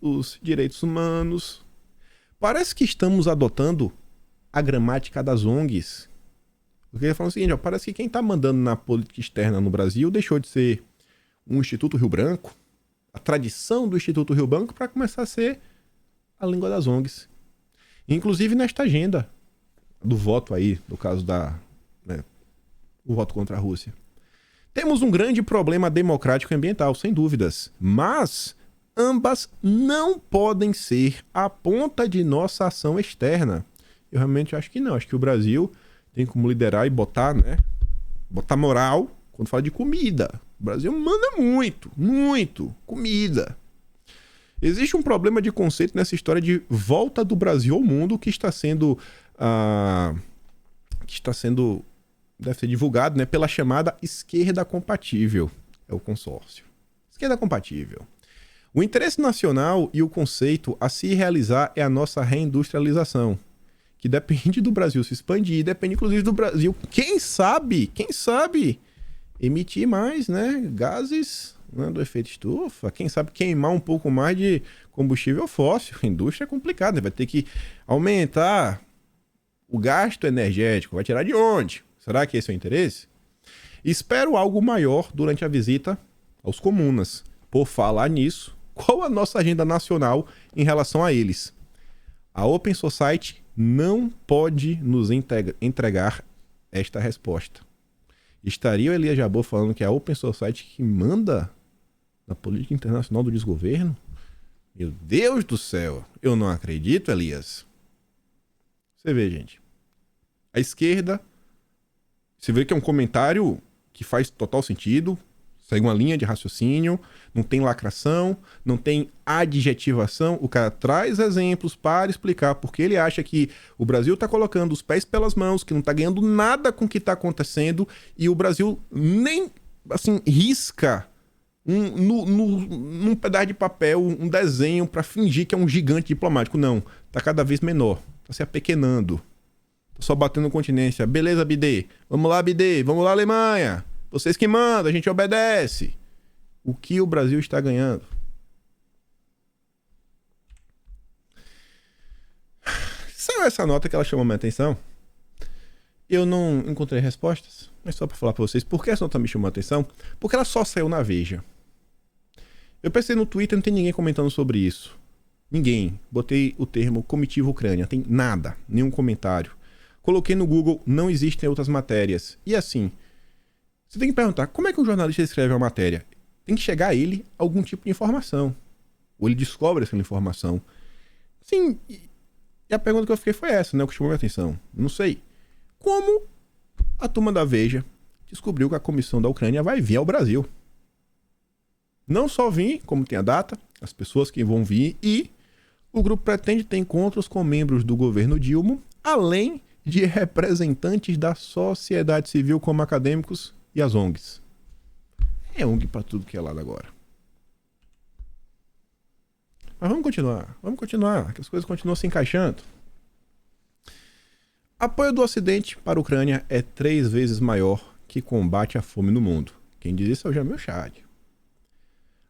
os direitos humanos. Parece que estamos adotando a gramática das ONGs. Eu queria falar o seguinte, parece que quem está mandando na política externa no Brasil deixou de ser um Instituto Rio Branco, a tradição do Instituto Rio Branco, para começar a ser a língua das ONGs. Inclusive nesta agenda do voto aí, no caso o voto contra a Rússia. Temos um grande problema democrático e ambiental, sem dúvidas, mas ambas não podem ser a ponta de nossa ação externa. Eu realmente acho que não. Acho que o Brasil tem como liderar e botar moral quando fala de comida. O Brasil manda muito comida. Existe um problema de conceito nessa história de volta do Brasil ao mundo que está sendo deve ser divulgado, né, pela chamada esquerda compatível. É o consórcio. Esquerda compatível. O interesse nacional e o conceito a se realizar é a nossa reindustrialização, que depende do Brasil se expandir, depende inclusive do Brasil, quem sabe, emitir mais, né, gases, né, do efeito estufa, quem sabe queimar um pouco mais de combustível fóssil. A indústria é complicada, né? Vai ter que aumentar o gasto energético, vai tirar de onde? Será que esse é o interesse? Espero algo maior durante a visita aos comunas. Por falar nisso, qual a nossa agenda nacional em relação a eles? A Open Society não pode nos entregar esta resposta. Estaria o Elias Jabbour falando que é a Open Society que manda na política internacional do desgoverno? Meu Deus do céu, eu não acredito, Elias. Você vê, gente. A esquerda, você vê que é um comentário que faz total sentido, segue uma linha de raciocínio, não tem lacração, não tem adjetivação. O cara traz exemplos para explicar porque ele acha que o Brasil está colocando os pés pelas mãos, que não está ganhando nada com o que está acontecendo, e o Brasil nem, assim, risca num pedaço de papel um desenho para fingir que é um gigante diplomático. Não, está cada vez menor, está se apequenando. Tá só batendo continência. Beleza, BD? Vamos lá, BD. Vamos lá, Alemanha. Vocês que mandam, a gente obedece. O que o Brasil está ganhando? Saiu essa nota que ela chamou minha atenção. Eu não encontrei respostas, mas só para falar para vocês por que essa nota me chamou a atenção. Porque ela só saiu na Veja. Eu pensei no Twitter, não tem ninguém comentando sobre isso. Ninguém. Botei o termo comitiva Ucrânia. Tem nada, nenhum comentário. Coloquei no Google, não existem outras matérias. E assim, você tem que perguntar, como é que um jornalista escreve uma matéria? Tem que chegar a ele algum tipo de informação. Ou ele descobre essa informação. Sim, e a pergunta que eu fiquei foi essa, né? O que chamou minha atenção. Não sei. Como a turma da Veja descobriu que a comissão da Ucrânia vai vir ao Brasil? Não só vir, como tem a data, as pessoas que vão vir, e o grupo pretende ter encontros com membros do governo Dilma, além de representantes da sociedade civil como acadêmicos e as ONGs. É ONG pra tudo que é lado agora. Mas vamos continuar, que as coisas continuam se encaixando. Apoio do Ocidente para a Ucrânia é 3 vezes maior que combate à fome no mundo. Quem diz isso é o Jamil Chad.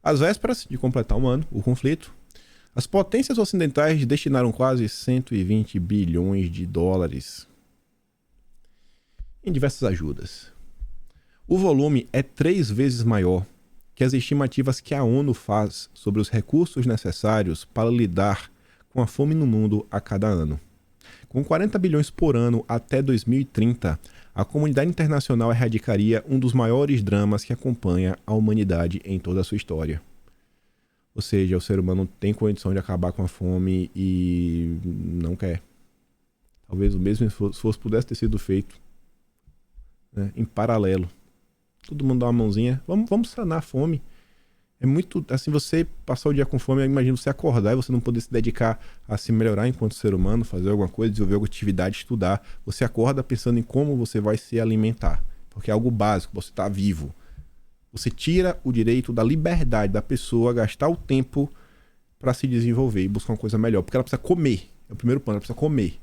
Às vésperas de completar um ano, o conflito, as potências ocidentais destinaram quase 120 bilhões de dólares em diversas ajudas. O volume é 3 vezes maior que as estimativas que a ONU faz sobre os recursos necessários para lidar com a fome no mundo a cada ano. Com 40 bilhões por ano até 2030, a comunidade internacional erradicaria um dos maiores dramas que acompanha a humanidade em toda a sua história. Ou seja, o ser humano tem condição de acabar com a fome e não quer. Talvez o mesmo esforço pudesse ter sido feito, né, em paralelo. Todo mundo dá uma mãozinha, vamos sanar a fome. É muito, assim, você passar o dia com fome, eu imagino você acordar e você não poder se dedicar a se melhorar enquanto ser humano, fazer alguma coisa, desenvolver alguma atividade, estudar. Você acorda pensando em como você vai se alimentar, porque é algo básico, você está vivo. Você tira o direito da liberdade da pessoa a gastar o tempo para se desenvolver e buscar uma coisa melhor, porque ela precisa comer. É o primeiro ponto, ela precisa comer.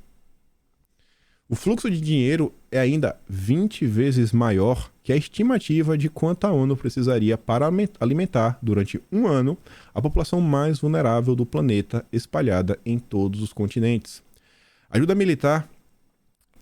O fluxo de dinheiro é ainda 20 vezes maior que a estimativa de quanto a ONU precisaria para alimentar, durante um ano, a população mais vulnerável do planeta, espalhada em todos os continentes. A ajuda militar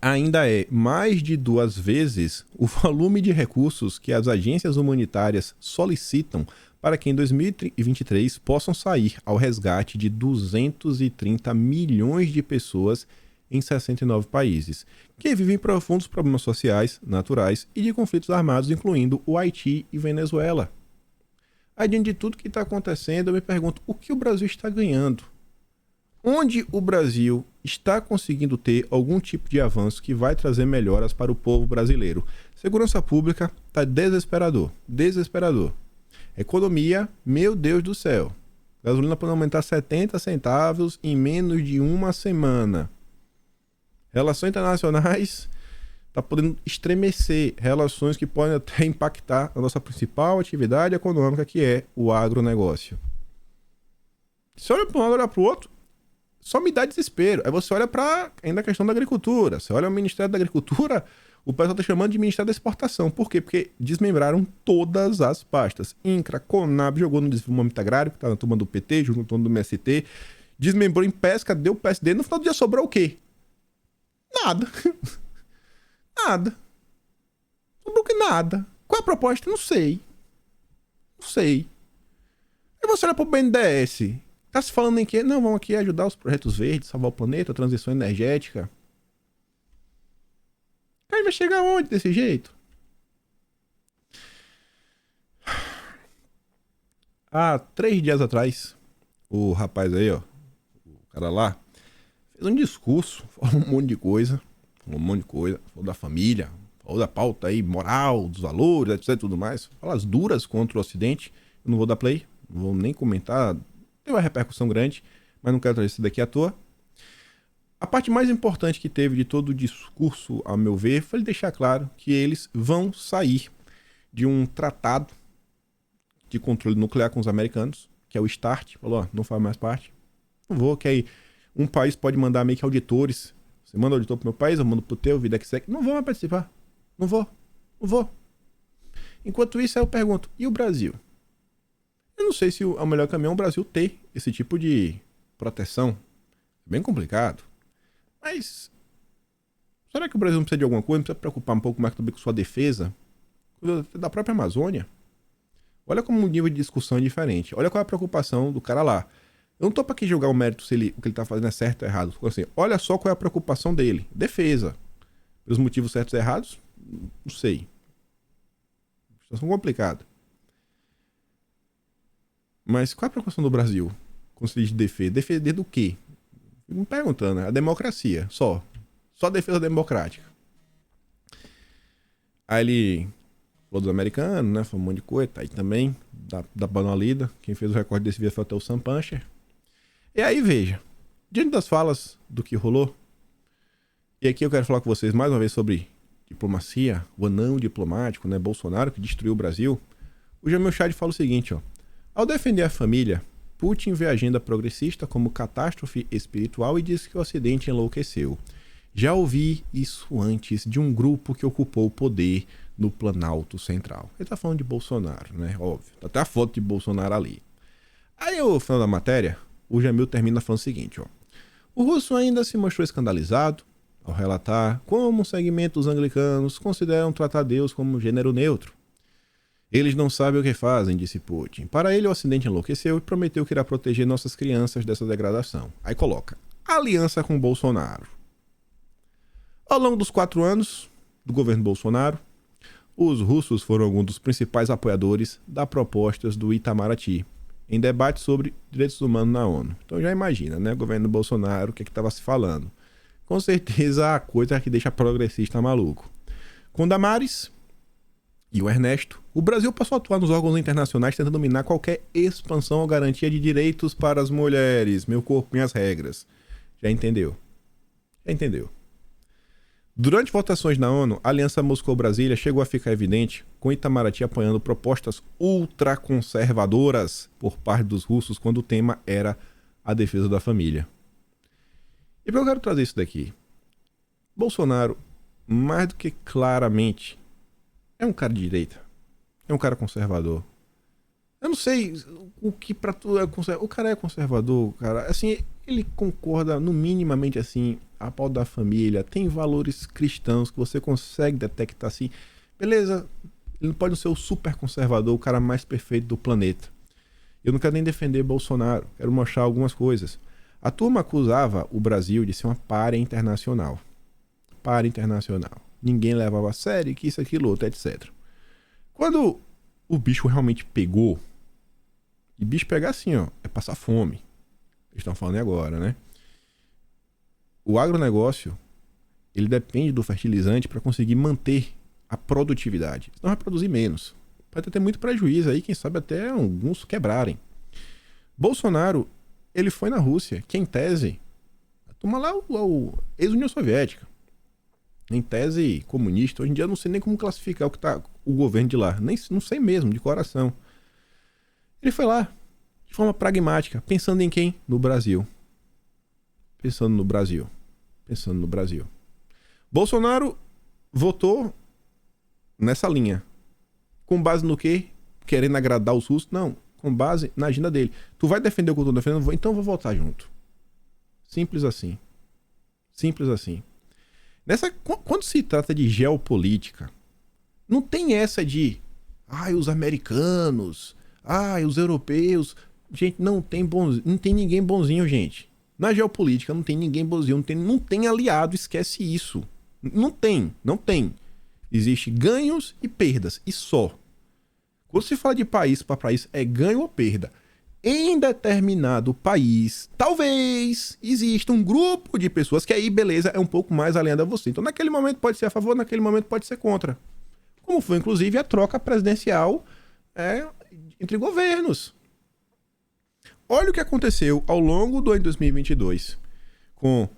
ainda é mais de 2 vezes o volume de recursos que as agências humanitárias solicitam para que em 2023 possam sair ao resgate de 230 milhões de pessoas em 69 países, que vivem profundos problemas sociais, naturais e de conflitos armados, incluindo o Haiti e Venezuela. Adiante de tudo que está acontecendo, eu me pergunto, o que o Brasil está ganhando? Onde o Brasil está conseguindo ter algum tipo de avanço que vai trazer melhoras para o povo brasileiro? Segurança pública está desesperador, desesperador. Economia, meu Deus do céu. Gasolina pode aumentar 70 centavos em menos de uma semana. Relações internacionais está podendo estremecer, relações que podem até impactar a nossa principal atividade econômica, que é o agronegócio. Você olha para um lado, olha para o outro, só me dá desespero. Aí você olha para ainda a questão da agricultura, você olha o Ministério da Agricultura, o pessoal está chamando de Ministério da Exportação. Por quê? Porque desmembraram todas as pastas. INCRA, CONAB, jogou no desenvolvimento agrário, que está na turma do PT, junto com a turma do MST, desmembrou em pesca, deu PSD, no final do dia sobrou o quê? Nada. Nada. Sobrou que nada. Qual é a proposta? Não sei. Não sei. Aí você olha pro BNDES. Tá se falando em que? Não, vamos aqui ajudar os projetos verdes, salvar o planeta, a transição energética. Aí vai chegar onde desse jeito? Há 3 dias atrás, o rapaz aí, ó, o cara lá, fez um discurso, falou um monte de coisa, falou da família, falou da pauta aí moral, dos valores, etc e tudo mais, falas duras contra o Ocidente. Eu não vou dar play, não vou nem comentar, teve uma repercussão grande, mas não quero trazer isso daqui à toa. A parte mais importante que teve de todo o discurso, a meu ver, foi ele deixar claro que eles vão sair de um tratado de controle nuclear com os americanos, que é o START, falou, ó, não faz mais parte, não vou, que aí um país pode mandar meio que auditores. Você manda auditor pro meu país, eu mando pro teu, Videxec. Não vou mais participar. Não vou. Enquanto isso, aí eu pergunto, e o Brasil? Eu não sei se o melhor caminho é o Brasil ter esse tipo de proteção. É bem complicado. Mas será que o Brasil não precisa de alguma coisa? Não precisa preocupar um pouco mais também com sua defesa? Da própria Amazônia? Olha como o nível de discussão é diferente. Olha qual é a preocupação do cara lá. Eu não tô pra aqui julgar o mérito se o que ele tá fazendo é certo ou errado. Assim, olha só qual é a preocupação dele. Defesa. Pelos motivos certos ou errados? Não sei. Situação complicada. Mas qual é a preocupação do Brasil quando se diz de defesa? Defender do quê? Fico me perguntando, né? A democracia, só. Só a defesa democrática. Aí ele falou dos americanos, né? Falou um monte de coisa. Tá aí também, dá pra dar uma lida. Quem fez o recorde desse vídeo foi até o Sam Puncher. E aí, veja. Diante das falas do que rolou, e aqui eu quero falar com vocês mais uma vez sobre diplomacia, o anão diplomático, né? Bolsonaro, que destruiu o Brasil. O Jamil Chad fala o seguinte, ó. Ao defender a família, Putin vê a agenda progressista como catástrofe espiritual e diz que o Ocidente enlouqueceu. Já ouvi isso antes de um grupo que ocupou o poder no Planalto Central. Ele tá falando de Bolsonaro, né? Óbvio. Tá até a foto de Bolsonaro ali. Aí, no final da matéria, o Jamil termina falando o seguinte, ó. O russo ainda se mostrou escandalizado ao relatar como os segmentos anglicanos consideram tratar Deus como gênero neutro. Eles não sabem o que fazem, disse Putin. Para ele, o Ocidente enlouqueceu e prometeu que irá proteger nossas crianças dessa degradação. Aí coloca, aliança com Bolsonaro. Ao longo dos 4 anos do governo Bolsonaro, os russos foram alguns dos principais apoiadores das propostas do Itamaraty, em debate sobre direitos humanos na ONU. Então já imagina, né? O governo Bolsonaro, o que estava se falando. Com certeza a coisa que deixa progressista maluco. Com Damares e o Ernesto, o Brasil passou a atuar nos órgãos internacionais tentando dominar qualquer expansão ou garantia de direitos para as mulheres. Meu corpo, minhas regras. Já entendeu? Já entendeu. Durante votações na ONU, a Aliança Moscou-Brasília chegou a ficar evidente, com Itamaraty apoiando propostas ultraconservadoras por parte dos russos quando o tema era a defesa da família. E eu quero trazer isso daqui. Bolsonaro, mais do que claramente, é um cara de direita. É um cara conservador. Eu não sei o que pra tu é conservador. O cara é conservador, cara. Assim, ele concorda no minimamente assim, a pau da família, tem valores cristãos que você consegue detectar assim. Beleza, ele não pode ser o super conservador, o cara mais perfeito do planeta. Eu não quero nem defender Bolsonaro, quero mostrar algumas coisas. A turma acusava o Brasil de ser uma párea internacional. Párea internacional. Ninguém levava a sério, que isso, aquilo, outro, etc. Quando o bicho realmente pegou, e bicho pegar assim, ó, é passar fome. Eles estão falando agora, né? O agronegócio, ele depende do fertilizante para conseguir manter a produtividade. Senão vai produzir menos. Pode ter muito prejuízo aí, quem sabe até alguns quebrarem. Bolsonaro, ele foi na Rússia, que em tese, a turma lá, o ex-União Soviética, em tese comunista, hoje em dia eu não sei nem como classificar o que tá o governo de lá, nem, não sei mesmo, de coração. Ele foi lá, de forma pragmática, pensando em quem? No Brasil. Pensando no Brasil. Pensando no Brasil. Bolsonaro votou nessa linha. Com base no quê? Querendo agradar os russos? Não. Com base na agenda dele. Tu vai defender o que eu tô defendendo? Então eu vou votar junto. Simples assim. Simples assim. Quando se trata de geopolítica, não tem essa de os americanos, os europeus. Gente, não tem ninguém bonzinho, gente. Na geopolítica não tem ninguém bonzinho, não tem aliado, esquece isso. Não tem. Existe ganhos e perdas, e só. Quando se fala de país para país, é ganho ou perda. Em determinado país, talvez exista um grupo de pessoas que aí, beleza, é um pouco mais alinhada a você. Então, naquele momento pode ser a favor, naquele momento pode ser contra. Como foi, inclusive, a troca presidencial entre governos. Olha o que aconteceu ao longo do ano 2022 com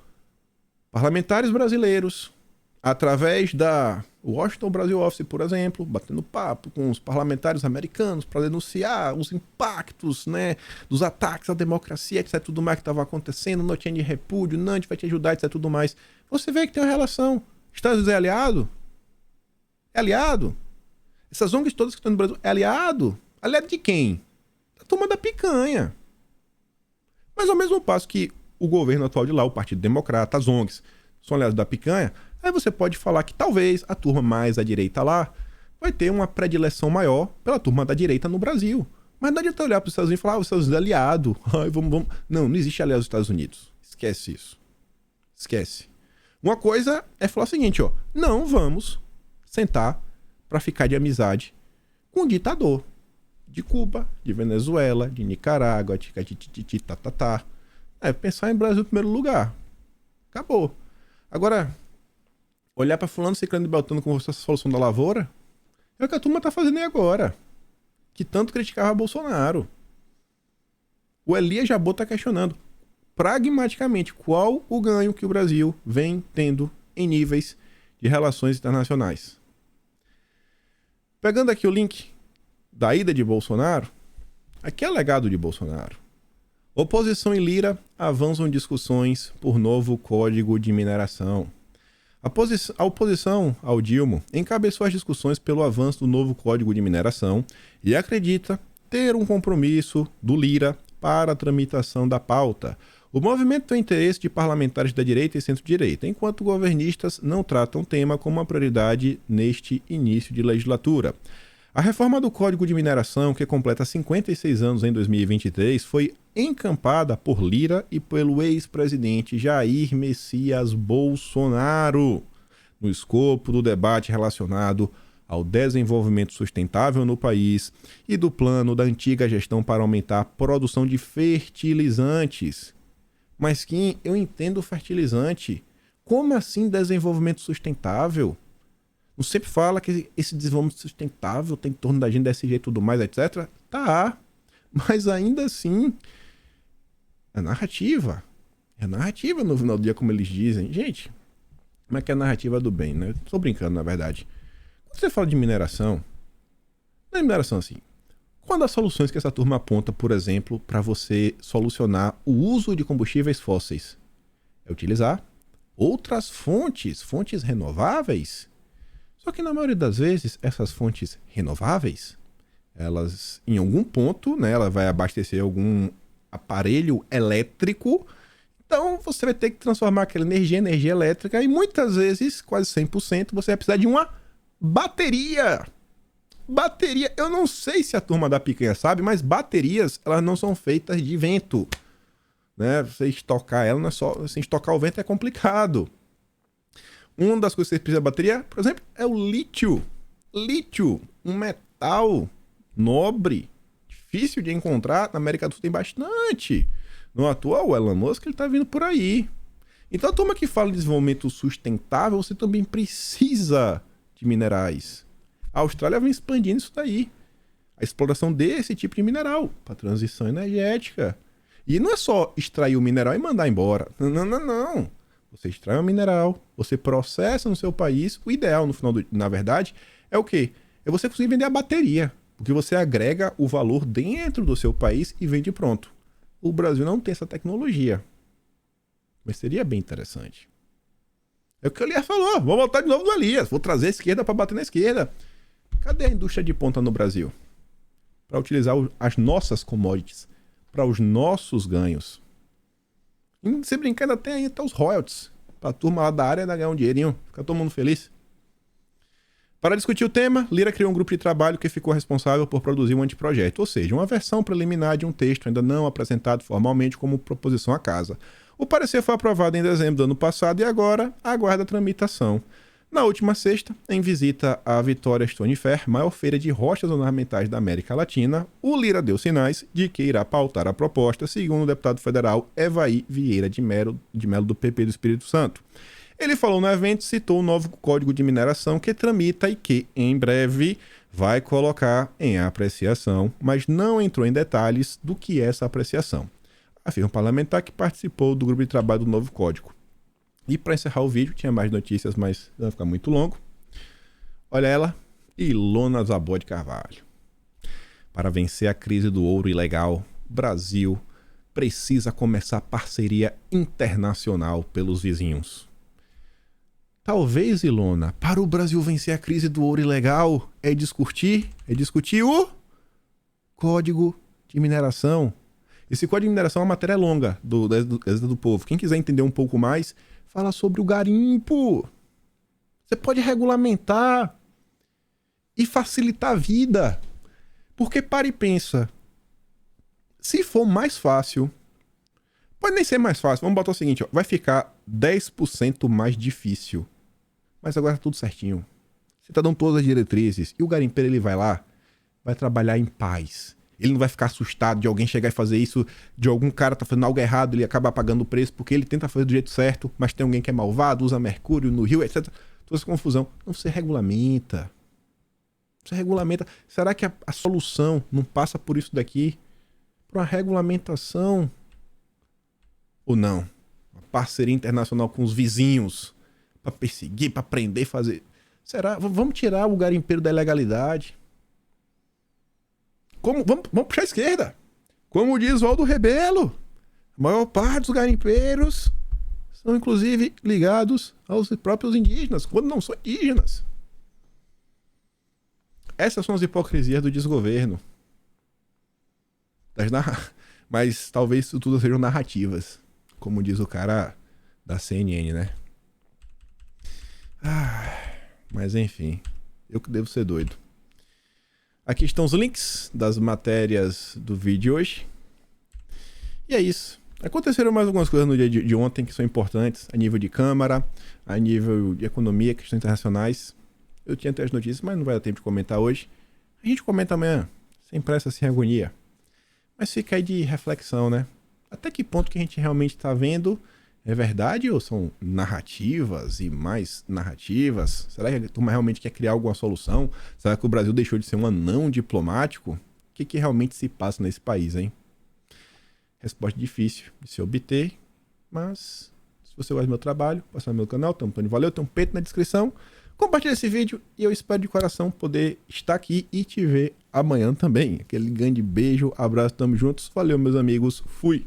parlamentares brasileiros, através da Washington Brasil Office, por exemplo, batendo papo com os parlamentares americanos para denunciar os impactos, né, dos ataques à democracia, etc, tudo mais que estava acontecendo, notinha de repúdio, não, a gente vai te ajudar, etc, tudo mais. Você vê que tem uma relação. Estados Unidos é aliado? É aliado? Essas ONGs todas que estão no Brasil, é aliado? Aliado de quem? Da turma da picanha. Mas ao mesmo passo que o governo atual de lá, o Partido Democrata, as ONGs, são aliados da picanha, aí você pode falar que talvez a turma mais à direita lá vai ter uma predileção maior pela turma da direita no Brasil. Mas não adianta olhar para os Estados Unidos e falar, os Estados Unidos é aliado. Vamos. Não existe aliado dos Estados Unidos. Esquece isso. Esquece. Uma coisa é falar o seguinte, ó, não vamos sentar para ficar de amizade com um ditador. De Cuba, de Venezuela, de Nicarágua, de tatatá. Pensar em Brasil em primeiro lugar. Acabou. Agora, olhar para fulano, ciclano e beltrano como essa solução da lavoura, é o que a turma tá fazendo aí agora. Que tanto criticava Bolsonaro. O Elias Jabot tá questionando pragmaticamente qual o ganho que o Brasil vem tendo em níveis de relações internacionais. Pegando aqui o link da ida de Bolsonaro, aqui é o legado de Bolsonaro. Oposição e Lira avançam discussões por novo código de mineração. A oposição ao Dilma encabeçou as discussões pelo avanço do novo código de mineração e acredita ter um compromisso do Lira para a tramitação da pauta. O movimento tem interesse de parlamentares da direita e centro-direita, enquanto governistas não tratam o tema como uma prioridade neste início de legislatura. A reforma do Código de Mineração, que completa 56 anos em 2023, foi encampada por Lira e pelo ex-presidente Jair Messias Bolsonaro. no escopo do debate relacionado ao desenvolvimento sustentável no país e do plano da antiga gestão para aumentar a produção de fertilizantes. Mas, Kim, eu entendo fertilizante. Como assim desenvolvimento sustentável? Não sempre fala que esse desenvolvimento sustentável tem em torno da agenda SG e tudo mais, etc. Tá, mas ainda assim, é narrativa. É narrativa no final do dia, como eles dizem. Gente, como é que é a narrativa do bem, né? Tô brincando, na verdade. Quando você fala de mineração, não é mineração assim. Quando as soluções que essa turma aponta, por exemplo, para você solucionar o uso de combustíveis fósseis, é utilizar outras fontes renováveis. Só que na maioria das vezes, essas fontes renováveis, elas, em algum ponto, né, ela vai abastecer algum aparelho elétrico. Então, você vai ter que transformar aquela energia em energia elétrica e muitas vezes, quase 100%, você vai precisar de uma bateria. Bateria, eu não sei se a turma da picanha sabe, mas baterias, elas não são feitas de vento. Né? Você estocar ela, não é só... Assim, estocar o vento é complicado. Uma das coisas que você precisa de bateria, por exemplo, é o lítio. Lítio, um metal nobre, difícil de encontrar. Na América do Sul tem bastante. No atual, o Elon Musk, ele tá vindo por aí. Então, a turma que fala de desenvolvimento sustentável, você também precisa de minerais. A Austrália vem expandindo isso daí. A exploração desse tipo de mineral para transição energética. E não é só extrair o mineral e mandar embora. Não. Você extrai o mineral, você processa no seu país. O ideal, no final, na verdade, é o quê? É você conseguir vender a bateria. Porque você agrega o valor dentro do seu país e vende pronto. O Brasil não tem essa tecnologia. Mas seria bem interessante. É o que o Elias falou. Vou voltar de novo do Elias. Vou trazer a esquerda para bater na esquerda. Cadê a indústria de ponta no Brasil? Para utilizar as nossas commodities. Para os nossos ganhos. E se brincar, ainda tem aí até os royalties. Para a turma lá da área ainda ganhar um dinheirinho. Fica todo mundo feliz. Para discutir o tema, Lira criou um grupo de trabalho que ficou responsável por produzir um anteprojeto, ou seja, uma versão preliminar de um texto ainda não apresentado formalmente como proposição à casa. O parecer foi aprovado em dezembro do ano passado e agora aguarda a tramitação. Na última sexta, em visita à Vitória Stone Fair, maior feira de rochas ornamentais da América Latina, o Lira deu sinais de que irá pautar a proposta, segundo o deputado federal Evaí Vieira de Melo do PP do Espírito Santo. Ele falou no evento e citou o novo Código de Mineração que tramita e que, em breve, vai colocar em apreciação, mas não entrou em detalhes do que é essa apreciação. Afirma o parlamentar que participou do grupo de trabalho do novo Código. E para encerrar o vídeo, tinha mais notícias, mas vai ficar muito longo. Olha ela, Ilona Zabó de Carvalho. Para vencer a crise do ouro ilegal, Brasil precisa começar parceria internacional pelos vizinhos. Talvez, Ilona, para o Brasil vencer a crise do ouro ilegal, é discutir o Código de Mineração. Esse Código de Mineração é uma matéria longa do Gazeta do Povo. Quem quiser entender um pouco mais, fala sobre o garimpo. Você pode regulamentar e facilitar a vida. Porque para e pensa, se for mais fácil, pode nem ser mais fácil, vamos botar o seguinte, ó, vai ficar 10% mais difícil. Mas agora tá tudo certinho. Você tá dando todas as diretrizes e o garimpeiro ele vai lá, vai trabalhar em paz. Ele não vai ficar assustado de alguém chegar e fazer isso, de algum cara tá fazendo algo errado, ele acaba pagando o preço porque ele tenta fazer do jeito certo, mas tem alguém que é malvado, usa mercúrio no rio, etc. Toda essa confusão. Não, você regulamenta. Você regulamenta. Será que a solução não passa por isso daqui? Por uma regulamentação? Ou não? Uma parceria internacional com os vizinhos para perseguir, para prender, fazer... Será? Vamos tirar o garimpeiro da ilegalidade. Vamos puxar a esquerda. Como diz Waldo Rebelo, a maior parte dos garimpeiros são inclusive ligados aos próprios indígenas, quando não são indígenas. Essas são as hipocrisias do desgoverno. Mas talvez isso tudo sejam narrativas, como diz o cara da CNN, né? Mas enfim, eu que devo ser doido. Aqui estão os links das matérias do vídeo de hoje. E é isso. Aconteceram mais algumas coisas no dia de ontem que são importantes, a nível de Câmara, a nível de economia, questões internacionais. Eu tinha até as notícias, mas não vai dar tempo de comentar hoje. A gente comenta amanhã, sem pressa, sem agonia. Mas fica aí de reflexão, né? Até que ponto que a gente realmente está vendo é verdade ou são narrativas e mais narrativas? Será que a turma realmente quer criar alguma solução? Será que o Brasil deixou de ser um anão diplomático? O que realmente se passa nesse país, hein? Resposta difícil de se obter, mas se você gosta do meu trabalho, passa no meu canal, tem um Tony Valeu, tem um peito na descrição. Compartilha esse vídeo e eu espero de coração poder estar aqui e te ver amanhã também. Aquele grande beijo, abraço, tamo juntos. Valeu, meus amigos. Fui!